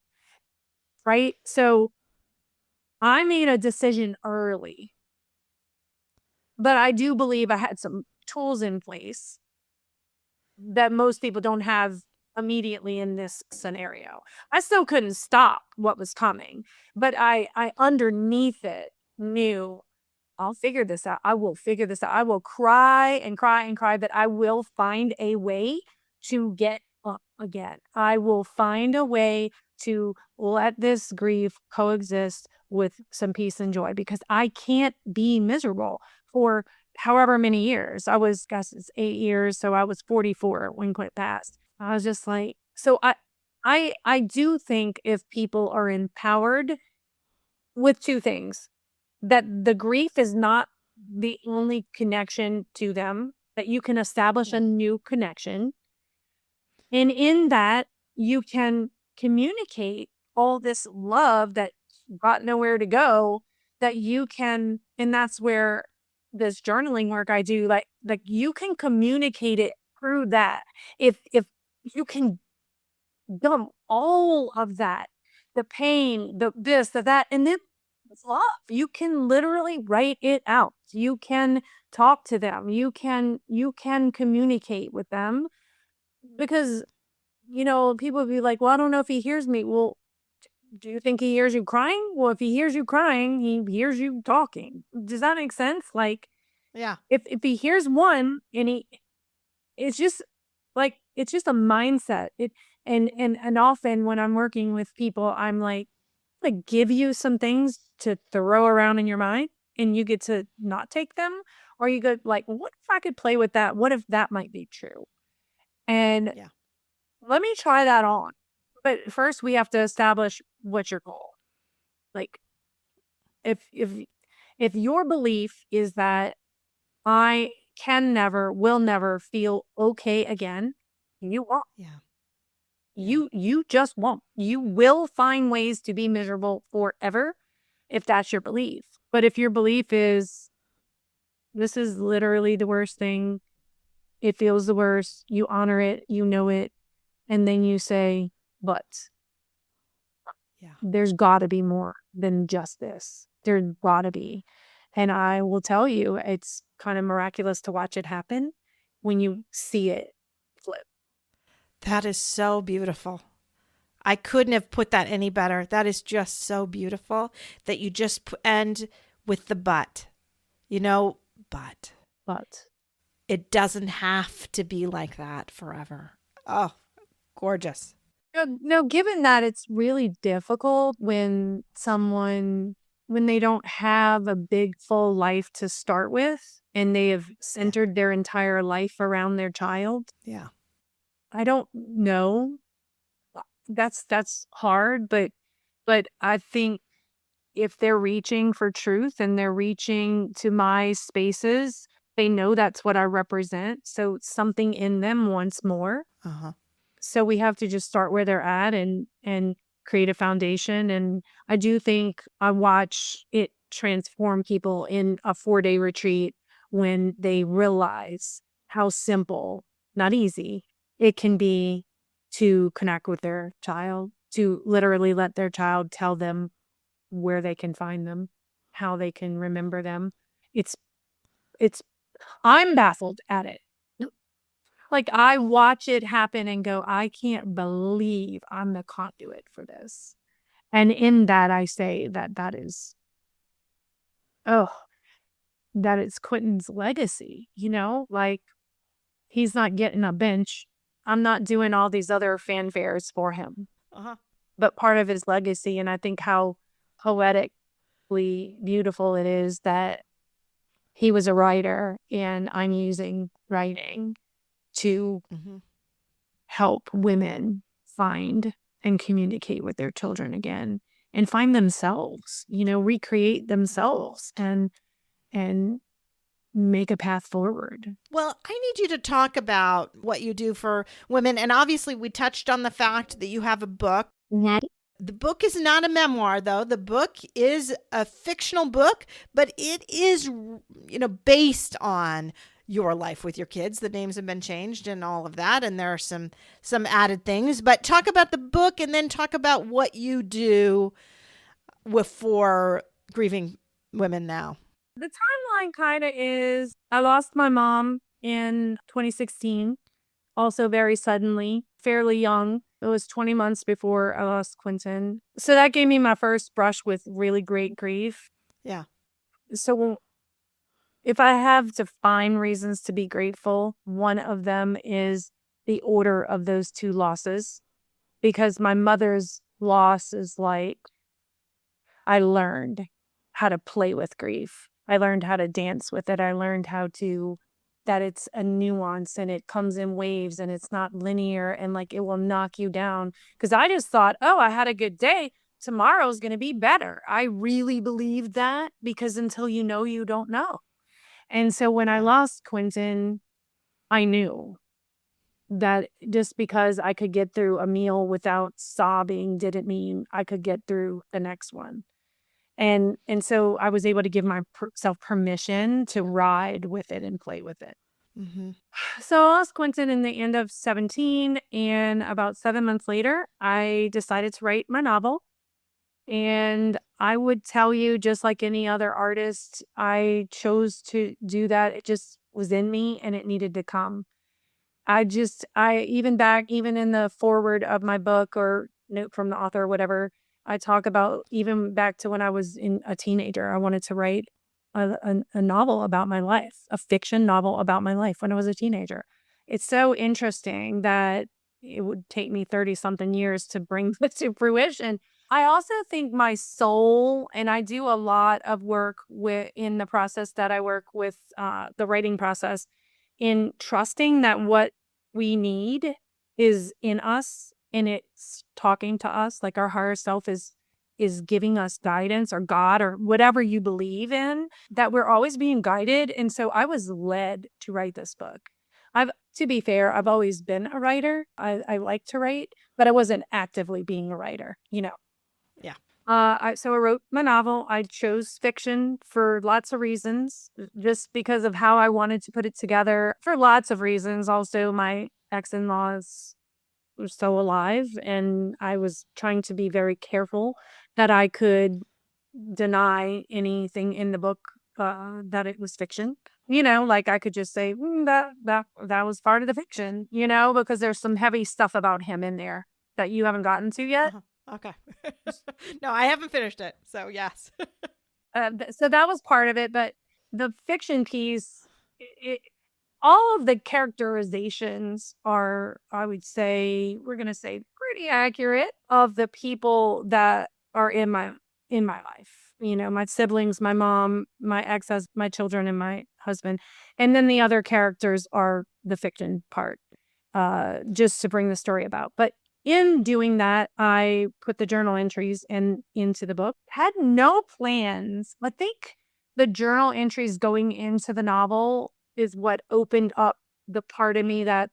Right? So I made a decision early. But I do believe I had some tools in place that most people don't have immediately in this scenario. I still couldn't stop what was coming, but I underneath it knew I'll figure this out. I will figure this out. I will cry and cry and cry, but I will find a way to get up again. I will find a way to let this grief coexist with some peace and joy, because I can't be miserable for however many years. Guess it's 8 years. So I was 44 when Quint passed. I was just like, so I do think if people are empowered with two things, that the grief is not the only connection to them, that you can establish a new connection. And in that, you can communicate all this love that got nowhere to go, that you can, and that's where this journaling work I do, like you can communicate it through that. If you can dump all of that, the pain, the this, the that, and then love, you can literally write it out. You can talk to them. You can communicate with them, because people would be like, well, I don't know if he hears me. Well, do you think he hears you crying? Well, if he hears you crying, he hears you talking. Does that make sense? Like, yeah, if he hears one and it's just a mindset. And often when I'm working with people, I'm like, give you some things to throw around in your mind, and you get to not take them, or you go like, what if I could play with that? What if that might be true? And let me try that on. But first we have to establish what's your goal. Like, if your belief is that I will never feel okay again, you won't. Yeah. You just won't. You will find ways to be miserable forever if that's your belief. But if your belief is, this is literally the worst thing, it feels the worst, you honor it, you know it, and then you say, but there's got to be more than just this. There's got to be. And I will tell you, it's kind of miraculous to watch it happen when you see it flip. That is so beautiful. I couldn't have put that any better. That is just so beautiful that you just end with the but. But it doesn't have to be like that forever. Oh, gorgeous. No, given that it's really difficult when they don't have a big full life to start with, and they have centered their entire life around their child. Yeah. I don't know. That's hard, but I think if they're reaching for truth and they're reaching to my spaces, they know that's what I represent. So something in them wants more. Uh-huh. So we have to just start where they're at and create a foundation. And I do think I watch it transform people in a 4-day retreat when they realize how simple, not easy, it can be to connect with their child, to literally let their child tell them where they can find them, how they can remember them. I'm baffled at it. Like, I watch it happen and go, I can't believe I'm the conduit for this. And in that, I say that is Quinten's legacy, like, he's not getting a bench. I'm not doing all these other fanfares for him. Uh-huh. But part of his legacy, and I think how poetically beautiful it is that he was a writer, and I'm using writing to help women find and communicate with their children again and find themselves, recreate themselves and make a path forward. Well, I need you to talk about what you do for women. And obviously we touched on the fact that you have a book. The book is not a memoir, though. The book is a fictional book, but it is, based on your life with your kids. The names have been changed and all of that, and there are some added things. But talk about the book, and then talk about what you do for grieving women now. The timeline kind of is I lost my mom in 2016, also very suddenly, fairly young. It was 20 months before I lost Quinten. So that gave me my first brush with really great grief. Yeah. So if I have to find reasons to be grateful, one of them is the order of those two losses, because my mother's loss is like, I learned how to play with grief. I learned how to dance with it. I learned that it's a nuance and it comes in waves and it's not linear and like it will knock you down. Because I just thought, oh, I had a good day. Tomorrow's going to be better. I really believed that, because until you know, you don't know. And so when I lost Quinten, I knew that just because I could get through a meal without sobbing didn't mean I could get through the next one. And so I was able to give myself permission to ride with it and play with it. Mm-hmm. So I lost Quinten in the end of 17, and about 7 months later, I decided to write my novel. And I would tell you, just like any other artist, I chose to do that. It just was in me and it needed to come. Even in the foreword of my book or note from the author or whatever, I talk about even back to when I was a teenager. I wanted to write a novel about my life, a fiction novel about my life when I was a teenager. It's so interesting that it would take me 30 something years to bring this to fruition. I also think my soul, and I do a lot of work in the process that I work with, the writing process, in trusting that what we need is in us and it's talking to us, like our higher self is giving us guidance, or God, or whatever you believe in, that we're always being guided. And so I was led to write this book. To be fair, I've always been a writer. I like to write, but I wasn't actively being a writer, Yeah. So I wrote my novel. I chose fiction for lots of reasons, just because of how I wanted to put it together, for lots of reasons. Also, my ex-in-laws were still alive, and I was trying to be very careful that I could deny anything in the book that it was fiction. Like I could just say that was part of the fiction. Because there's some heavy stuff about him in there that you haven't gotten to yet. Uh-huh. Okay. No, I haven't finished it. So yes. So that was part of it. But the fiction piece, all of the characterizations are, I would say, we're going to say pretty accurate of the people that are in my life. My siblings, my mom, my ex, my children, and my husband. And then the other characters are the fiction part, just to bring the story about. But in doing that, I put the journal entries into the book. Had no plans. I think the journal entries going into the novel is what opened up the part of me that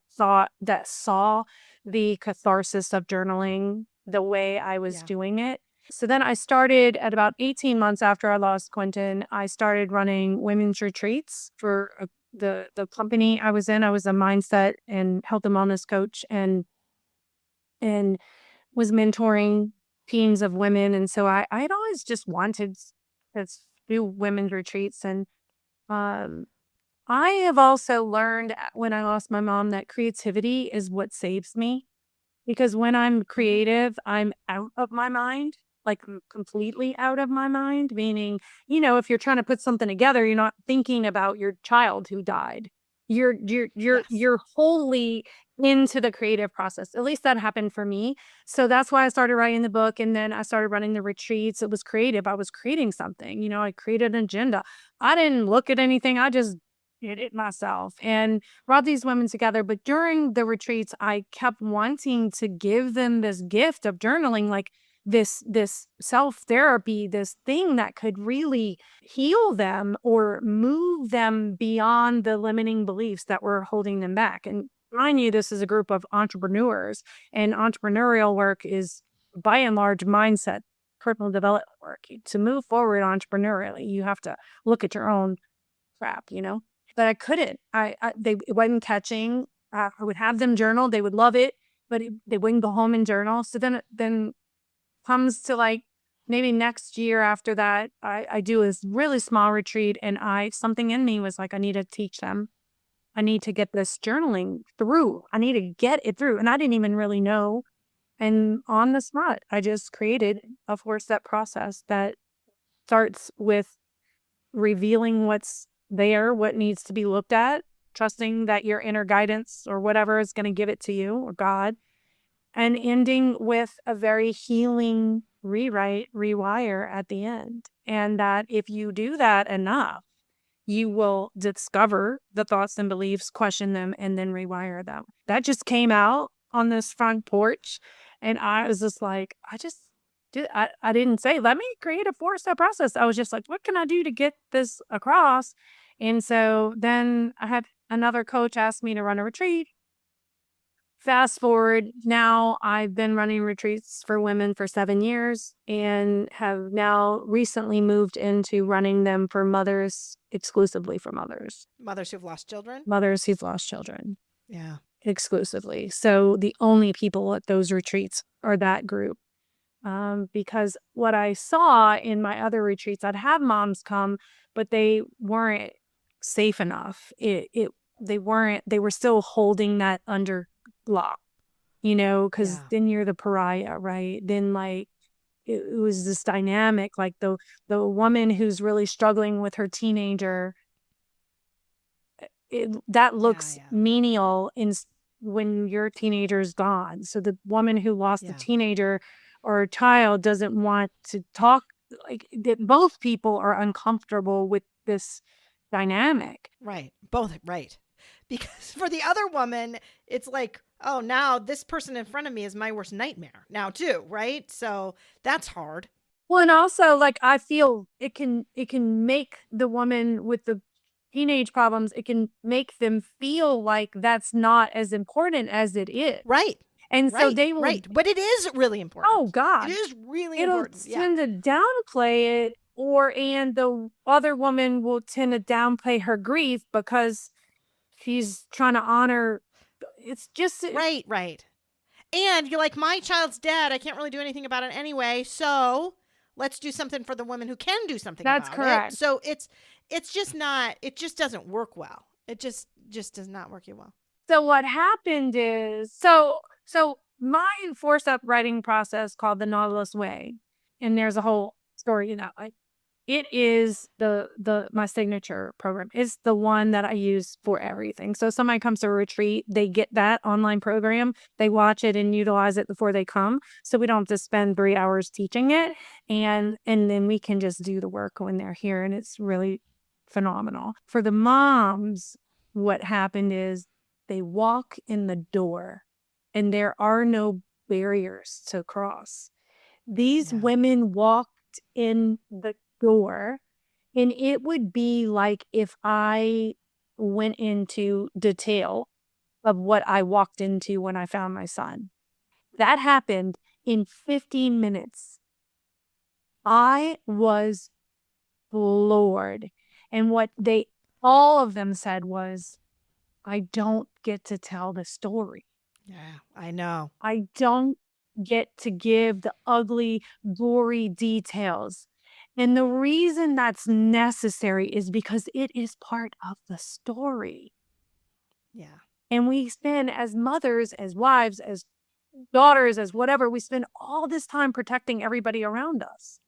saw the catharsis of journaling the way I was doing it. So then I started, at about 18 months after I lost Quinten, I started running women's retreats for the company I was in. I was a mindset and health and wellness coach, and was mentoring teams of women. And so I had always just wanted to do women's retreats. And I have also learned when I lost my mom that creativity is what saves me. Because when I'm creative, I'm out of my mind, like completely out of my mind. Meaning, if you're trying to put something together, you're not thinking about your child who died. You're wholly into the creative process. At least that happened for me. So that's why I started writing the book, and then I started running the retreats. It was creative. I was creating something. I created an agenda. I didn't look at anything. I just did it myself and brought these women together. But during the retreats, I kept wanting to give them this gift of journaling, like this self-therapy, this thing that could really heal them or move them beyond the limiting beliefs that were holding them back. And I knew this is a group of entrepreneurs, and entrepreneurial work is by and large mindset, personal development work. To move forward entrepreneurially, you have to look at your own crap, but I couldn't. It wasn't catching. I would have them journal. They would love it, but they wouldn't go home and journal. So then comes to like maybe next year after that, I do a really small retreat, and something in me was like, I need to teach them. I need to get this journaling through. I need to get it through. And I didn't even really know. And on the spot, I just created a 4-step process that starts with revealing what's there, what needs to be looked at, trusting that your inner guidance or whatever is going to give it to you, or God, and ending with a very healing rewire at the end. And that if you do that enough, you will discover the thoughts and beliefs, question them, and then rewire them. That just came out on this front porch. And I was just like, I didn't say, let me create a 4-step process. I was just like, what can I do to get this across? And so then I had another coach ask me to run a retreat. Fast forward, now I've been running retreats for women for 7 years and have now recently moved into running them for mothers, exclusively for mothers. Mothers who've lost children? Mothers who've lost children. Yeah. Exclusively. So the only people at those retreats are that group. Because what I saw in my other retreats, I'd have moms come, but they weren't safe enough. They were still holding that under lock, because then you're the pariah, right? Then like it was this dynamic, like the woman who's really struggling with her teenager, that looks menial when your teenager's gone. So the woman who lost a teenager or a child doesn't want to talk, like that. Both people are uncomfortable with this dynamic. Right. Both. Right. Because for the other woman, it's like, oh, now this person in front of me is my worst nightmare now too, right? So that's hard. Well, and also like I feel it can make the woman with the teenage problems, it can make them feel like that's not as important as it is. Right. And so they will. Right. But it is really important. Oh, God. It is really important. It'll tend to downplay it, and the other woman will tend to downplay her grief because she's trying to honor. It's just. Right. And you're like, my child's dead. I can't really do anything about it anyway. So let's do something for the women who can do something about it. That's correct. So it's just not, it just doesn't work well. It just does not work well. So what happened is, so my 4-step writing process called the Nautilus Way, and there's a whole story in that. Like, it is my signature program. It's the one that I use for everything. So somebody comes to a retreat, they get that online program, they watch it and utilize it before they come. So we don't have to spend 3 hours teaching it, and then we can just do the work when they're here, and it's really phenomenal. For the moms, what happened is they walk in the door and there are no barriers to cross. These women walked in the door, and it would be like if I went into detail of what I walked into when I found my son. That happened in 15 minutes. I was floored. And what all of them said was, I don't get to tell the story. Yeah, I know. I don't get to give the ugly, gory details. And the reason that's necessary is because it is part of the story. Yeah. And we spend, as mothers, as wives, as daughters, as whatever, we spend all this time protecting everybody around us.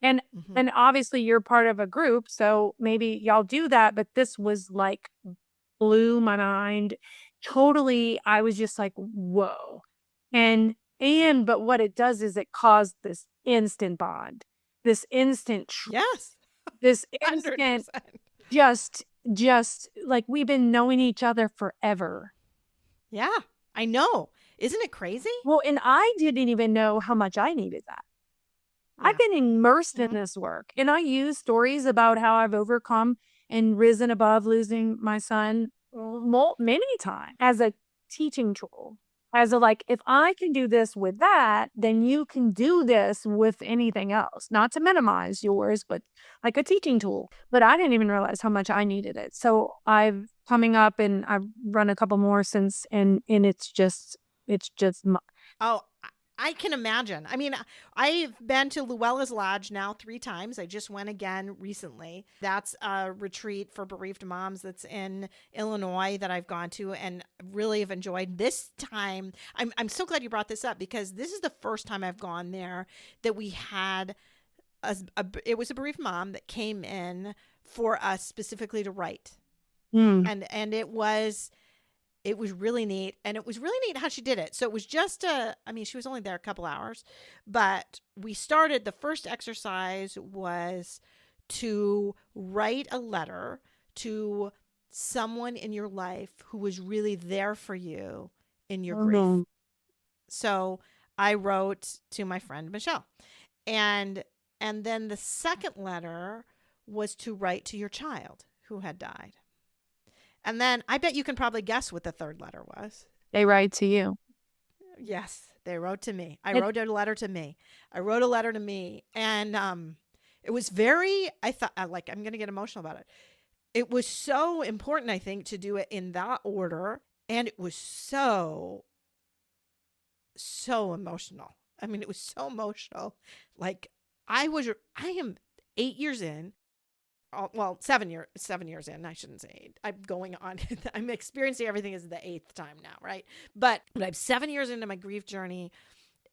And and obviously you're part of a group, so maybe y'all do that, but this was like blew my mind. Totally, I was just like, whoa. But what it does is it caused this instant bond, this instant this instant 100%. just like we've been knowing each other forever. Yeah, I know. Isn't it crazy? Well, and I didn't even know how much I needed that. Yeah. I've been immersed in this work, and I use stories about how I've overcome and risen above losing my son many times as a teaching tool. As a, like, if I can do this with that, then you can do this with anything else. Not to minimize yours, but like a teaching tool. But I didn't even realize how much I needed it. So I've coming up, and I've run a couple more since, and it's just. Oh, I can imagine. I mean, I've been to Luella's Lodge now 3 times. I just went again recently. That's a retreat for bereaved moms that's in Illinois that I've gone to and really have enjoyed. This time, I'm so glad you brought this up because this is the first time I've gone there that we had it was a bereaved mom that came in for us specifically to write. And it was really neat. And it was really neat how she did it. So it was just she was only there a couple hours, but we started, the first exercise was to write a letter to someone in your life who was really there for you in your grief. So I wrote to my friend Michelle. And then the second letter was to write to your child who had died. And then I bet you can probably guess what the third letter was. They write to you. Yes, they wrote to me. I wrote a letter to me. And it was very, I thought, I'm going to get emotional about it. It was so important, I think, to do it in that order. And it was so emotional. I mean, it was so emotional. Like, I am 8 years in. Well, 7 years in. I shouldn't say 8. I'm going on. I'm experiencing everything as the 8th time now, right? But I'm 7 years into my grief journey,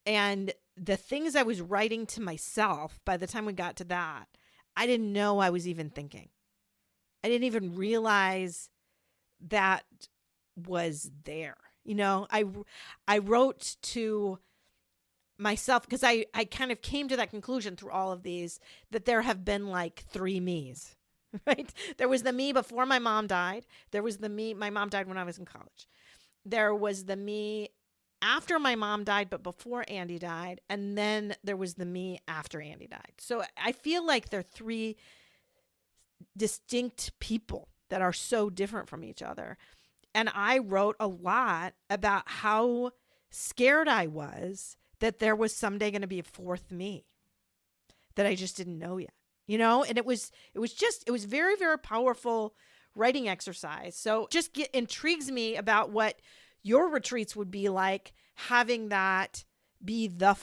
and the things I was writing to myself, by the time we got to that, I didn't know I was even thinking. I didn't even realize that was there. You know, I wrote to myself because I kind of came to that conclusion through all of these, that there have been like 3 me's, right? There was the me before my mom died. There was the me, my mom died when I was in college. There was the me after my mom died, but before Andy died. And then there was the me after Andy died. So I feel like they're 3 distinct people that are so different from each other. And I wrote a lot about how scared I was that there was someday going to be a 4th me that I just didn't know yet, you know? And it was very, very powerful writing exercise. So just intrigues me about what your retreats would be like, having that be the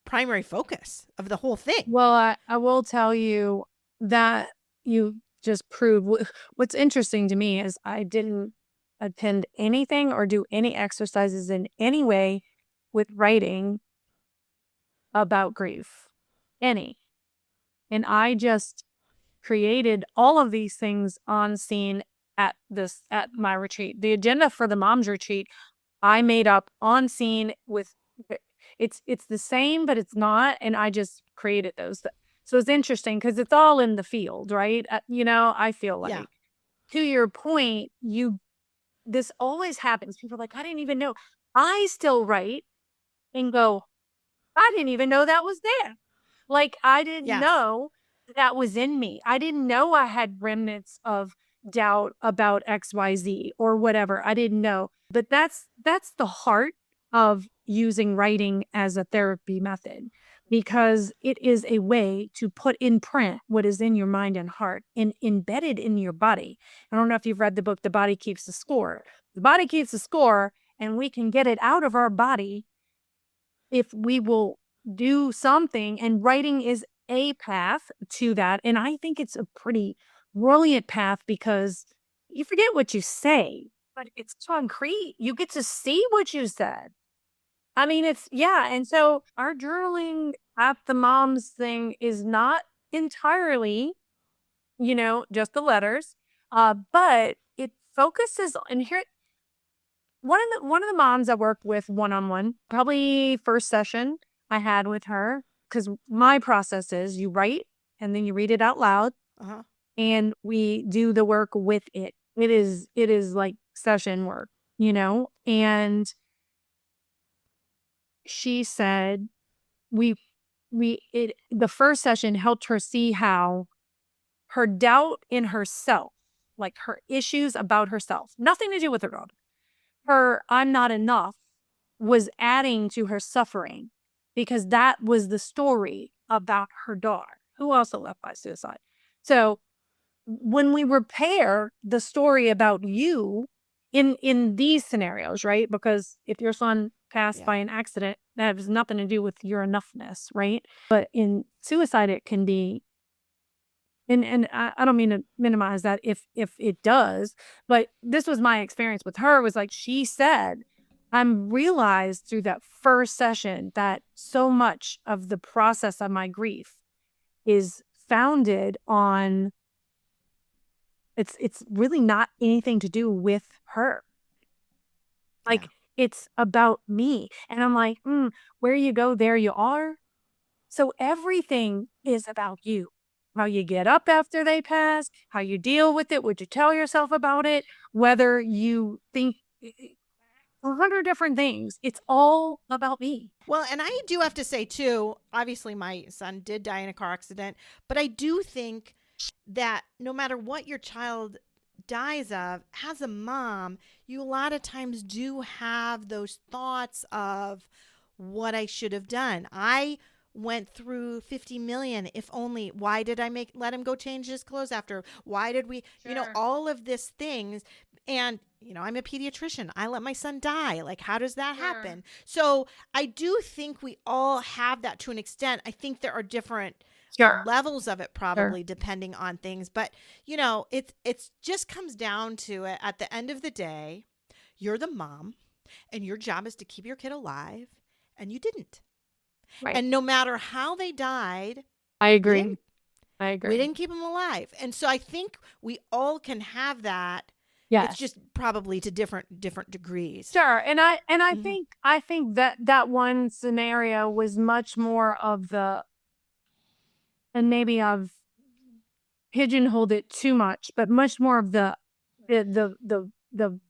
primary focus of the whole thing. Well, I will tell you that you just proved what's interesting to me is I didn't attend anything or do any exercises in any way with writing about grief, any. And I just created all of these things on scene at my retreat. The agenda for the mom's retreat, I made up on scene with, it's the same, but it's not. And I just created those. So it's interesting because it's all in the field, right? You know, I feel like, to your point, this always happens. People are like, I didn't even know. I still write and go, I didn't even know that was there. Like, I didn't know that was in me. I didn't know I had remnants of doubt about XYZ or whatever. I didn't know. But that's the heart of using writing as a therapy method, because it is a way to put in print what is in your mind and heart and embedded in your body. I don't know if you've read the book, The Body Keeps the Score. The body keeps the score, and we can get it out of our body if we will do something. And writing is a path to that. And I think it's a pretty brilliant path because you forget what you say, but it's concrete. You get to see what you said. I mean, and so our journaling at the mom's thing is not entirely, just the letters, but it focuses on here. One of the moms I worked with one-on-one, probably first session I had with her, because my process is you write and then you read it out loud, and we do the work with it. It is like session work, and she said the first session helped her see how her doubt in herself, like her issues about herself, nothing to do with her daughter, her I'm not enough, was adding to her suffering, because that was the story about her daughter, who also left by suicide. So when we repair the story about you in these scenarios, right? Because if your son passed by an accident, that has nothing to do with your enoughness, right? But in suicide, it can be, and I don't mean to minimize that if it does, but this was my experience with her, was like she said, I'm realized through that first session that so much of the process of my grief is founded on, it's really not anything to do with her. Like, it's about me. And I'm like, where you go, there you are. So everything is about you. How you get up after they pass, how you deal with it, what you tell yourself about it, whether you think 100 different things. It's all about me. Well, and I do have to say, too, obviously my son did die in a car accident, but I do think that no matter what your child dies of, as a mom, you a lot of times do have those thoughts of what I should have done. I went through 50 million. If only, why did I let him go change his clothes after? Why did we, all of these things. And, I'm a pediatrician. I let my son die. Like, how does that happen? So I do think we all have that to an extent. I think there are different levels of it probably depending on things. But, it's just comes down to it. At the end of the day, you're the mom and your job is to keep your kid alive, and you didn't. Right. And no matter how they died, I agree. We didn't keep them alive. And so I think we all can have that. Yes. It's just probably to different degrees. Sure. And I think that one scenario was much more of the, and maybe I've pigeonholed it too much, but much more of the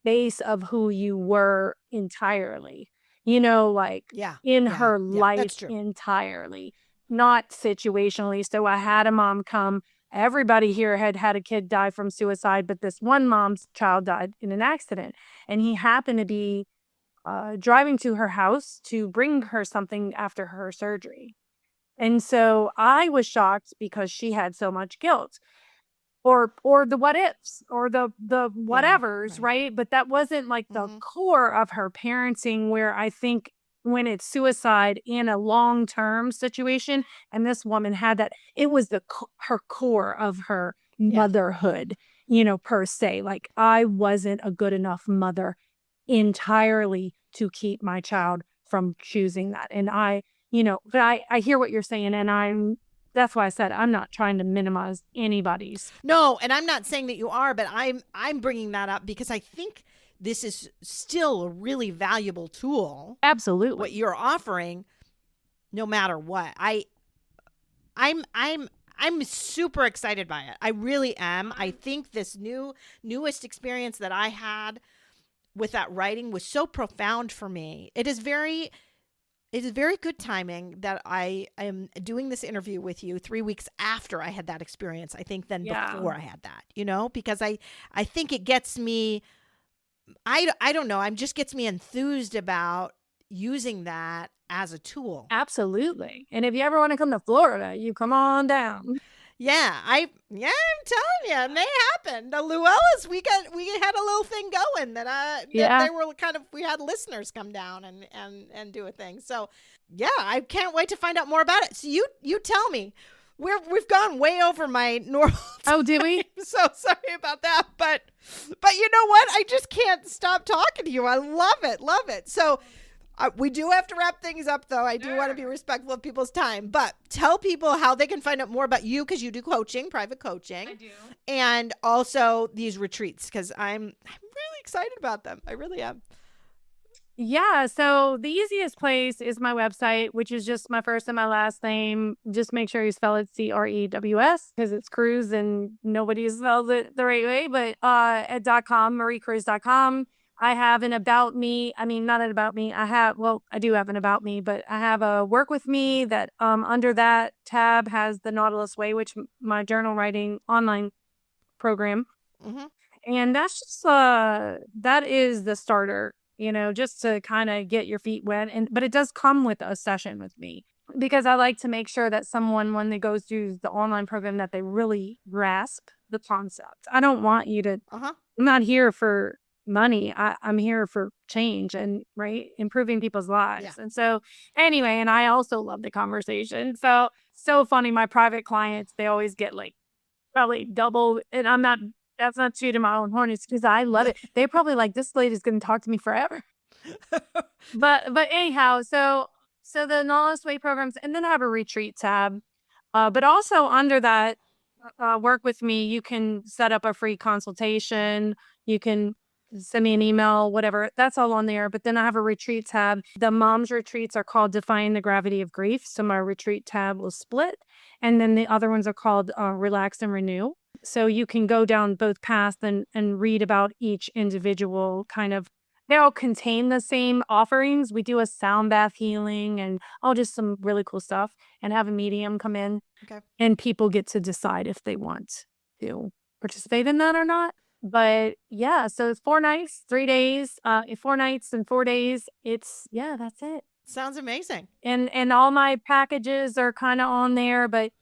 base of who you were entirely. In her life entirely, not situationally. So I had a mom come. Everybody here had a kid die from suicide, but this one mom's child died in an accident. And he happened to be driving to her house to bring her something after her surgery. And so I was shocked because she had so much guilt. Or the what ifs or the whatevers, right? But that wasn't like the core of her parenting, where I think when it's suicide in a long-term situation, and this woman had that, it was her core of her motherhood, per se. Like, I wasn't a good enough mother entirely to keep my child from choosing that. And but I hear what you're saying, and that's why I said I'm not trying to minimize anybody's. No, and I'm not saying that you are, but I'm bringing that up because I think this is still a really valuable tool. Absolutely. What you're offering, no matter what. I'm super excited by it. I really am. I think this newest experience that I had with that writing was so profound for me. It is very good timing that I am doing this interview with you 3 weeks after I had that experience, I think, than before I had that, because I think it gets me, I don't know, just gets me enthused about using that as a tool. Absolutely. And if you ever want to come to Florida, you come on down. Yeah, I'm telling you, and they happened. The Llewellas, we had a little thing going that they were we had listeners come down and do a thing. So yeah, I can't wait to find out more about it. So you tell me. We've gone way over my normal time. Oh, did we? I'm so sorry about that, but you know what? I just can't stop talking to you. I love it. So. We do have to wrap things up, though. I do want to be respectful of people's time. But tell people how they can find out more about you, because you do coaching, private coaching. I do. And also these retreats, because I'm really excited about them. I really am. Yeah, so the easiest place is my website, which is just my first and my last name. Just make sure you spell it CREWS, because it's Cruz and nobody spells it the right way. But at .com, mariecruz.com. I have an about me. I mean, not an about me. I do have an about me, but I have a work with me that under that tab has the Nautilus Way, which my journal writing online program. Mm-hmm. And that's just, that is the starter, just to kind of get your feet wet. But it does come with a session with me, because I like to make sure that someone, when they goes through the online program, that they really grasp the concept. I don't want you to, I'm not here for, money. I'm here for change and improving people's lives. Yeah. And so anyway, and I also love the conversation. So funny. My private clients, they always get like probably double, and that's not tooting my own horn. It's because I love it. They probably like, this lady's going to talk to me forever. But anyhow, so the Knowledge Way programs, and then I have a retreat tab. But also under that, work with me, you can set up a free consultation. You can send me an email, whatever. That's all on there. But then I have a retreat tab. The mom's retreats are called Defying the Gravity of Grief. So my retreat tab will split. And then the other ones are called Relax and Renew. So you can go down both paths and read about each individual kind of. They all contain the same offerings. We do a sound bath healing and just some really cool stuff, and have a medium come in. Okay. And people get to decide if they want to participate in that or not. But yeah, so it's 4 nights, 3 days, 4 nights and 4 days. That's it. Sounds amazing. And all my packages are kind of on there, but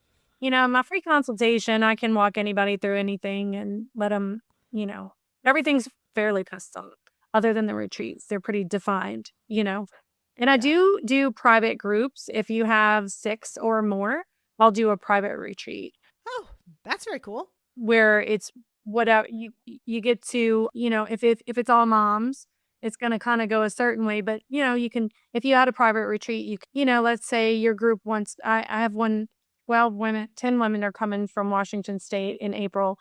my free consultation, I can walk anybody through anything and let them, everything's fairly custom. Other than the retreats, they're pretty defined, And I do private groups. If you have 6 or more, I'll do a private retreat. Oh, that's very cool. Where it's whatever you get to, if it's all moms, it's going to kind of go a certain way. But, you can, if you had a private retreat, let's say your group wants, I have 12 women, 10 women are coming from Washington State in April.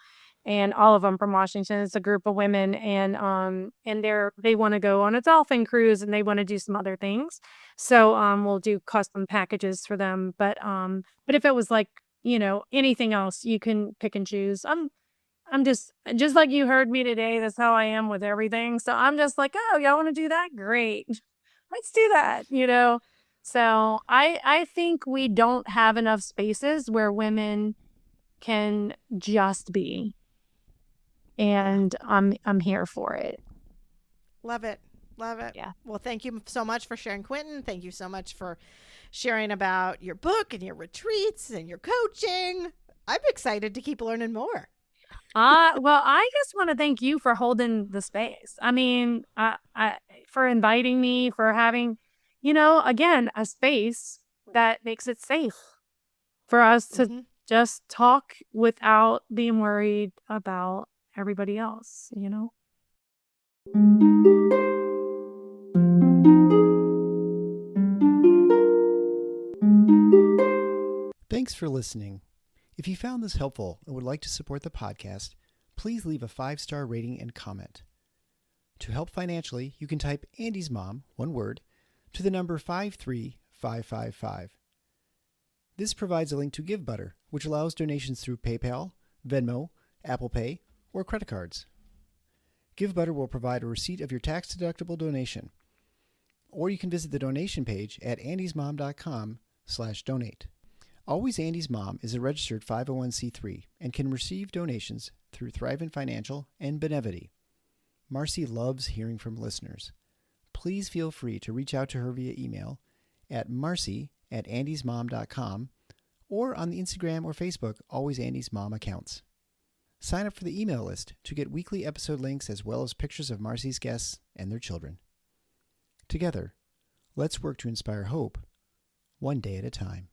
And all of them from Washington. It's a group of women, and they want to go on a dolphin cruise, and they want to do some other things. So we'll do custom packages for them. But if it was like anything else, you can pick and choose. I'm just like you heard me today. That's how I am with everything. So I'm just like, oh, y'all want to do that? Great, let's do that. So I think we don't have enough spaces where women can just be. And I'm here for it. Love it. Love it. Yeah. Well, thank you so much for sharing, Quinten. Thank you so much for sharing about your book and your retreats and your coaching. I'm excited to keep learning more. Well, I just want to thank you for holding the space. I mean, for inviting me, for having, again, a space that makes it safe for us to just talk without being worried about everybody else, Thanks for listening. If you found this helpful and would like to support the podcast, please leave a 5-star rating and comment. To help financially, you can type Andy's Mom, one word, to the number 53555. This provides a link to GiveButter, which allows donations through PayPal, Venmo, Apple Pay, or credit cards. GiveButter will provide a receipt of your tax-deductible donation, or you can visit the donation page at andysmom.com/donate. Always Andy's Mom is a registered 501c3 and can receive donations through Thrivent Financial and Benevity. Marcy loves hearing from listeners. Please feel free to reach out to her via email at marcy@andysmom.com or on the Instagram or Facebook Always Andy's Mom accounts. Sign up for the email list to get weekly episode links as well as pictures of Marcy's guests and their children. Together, let's work to inspire hope, one day at a time.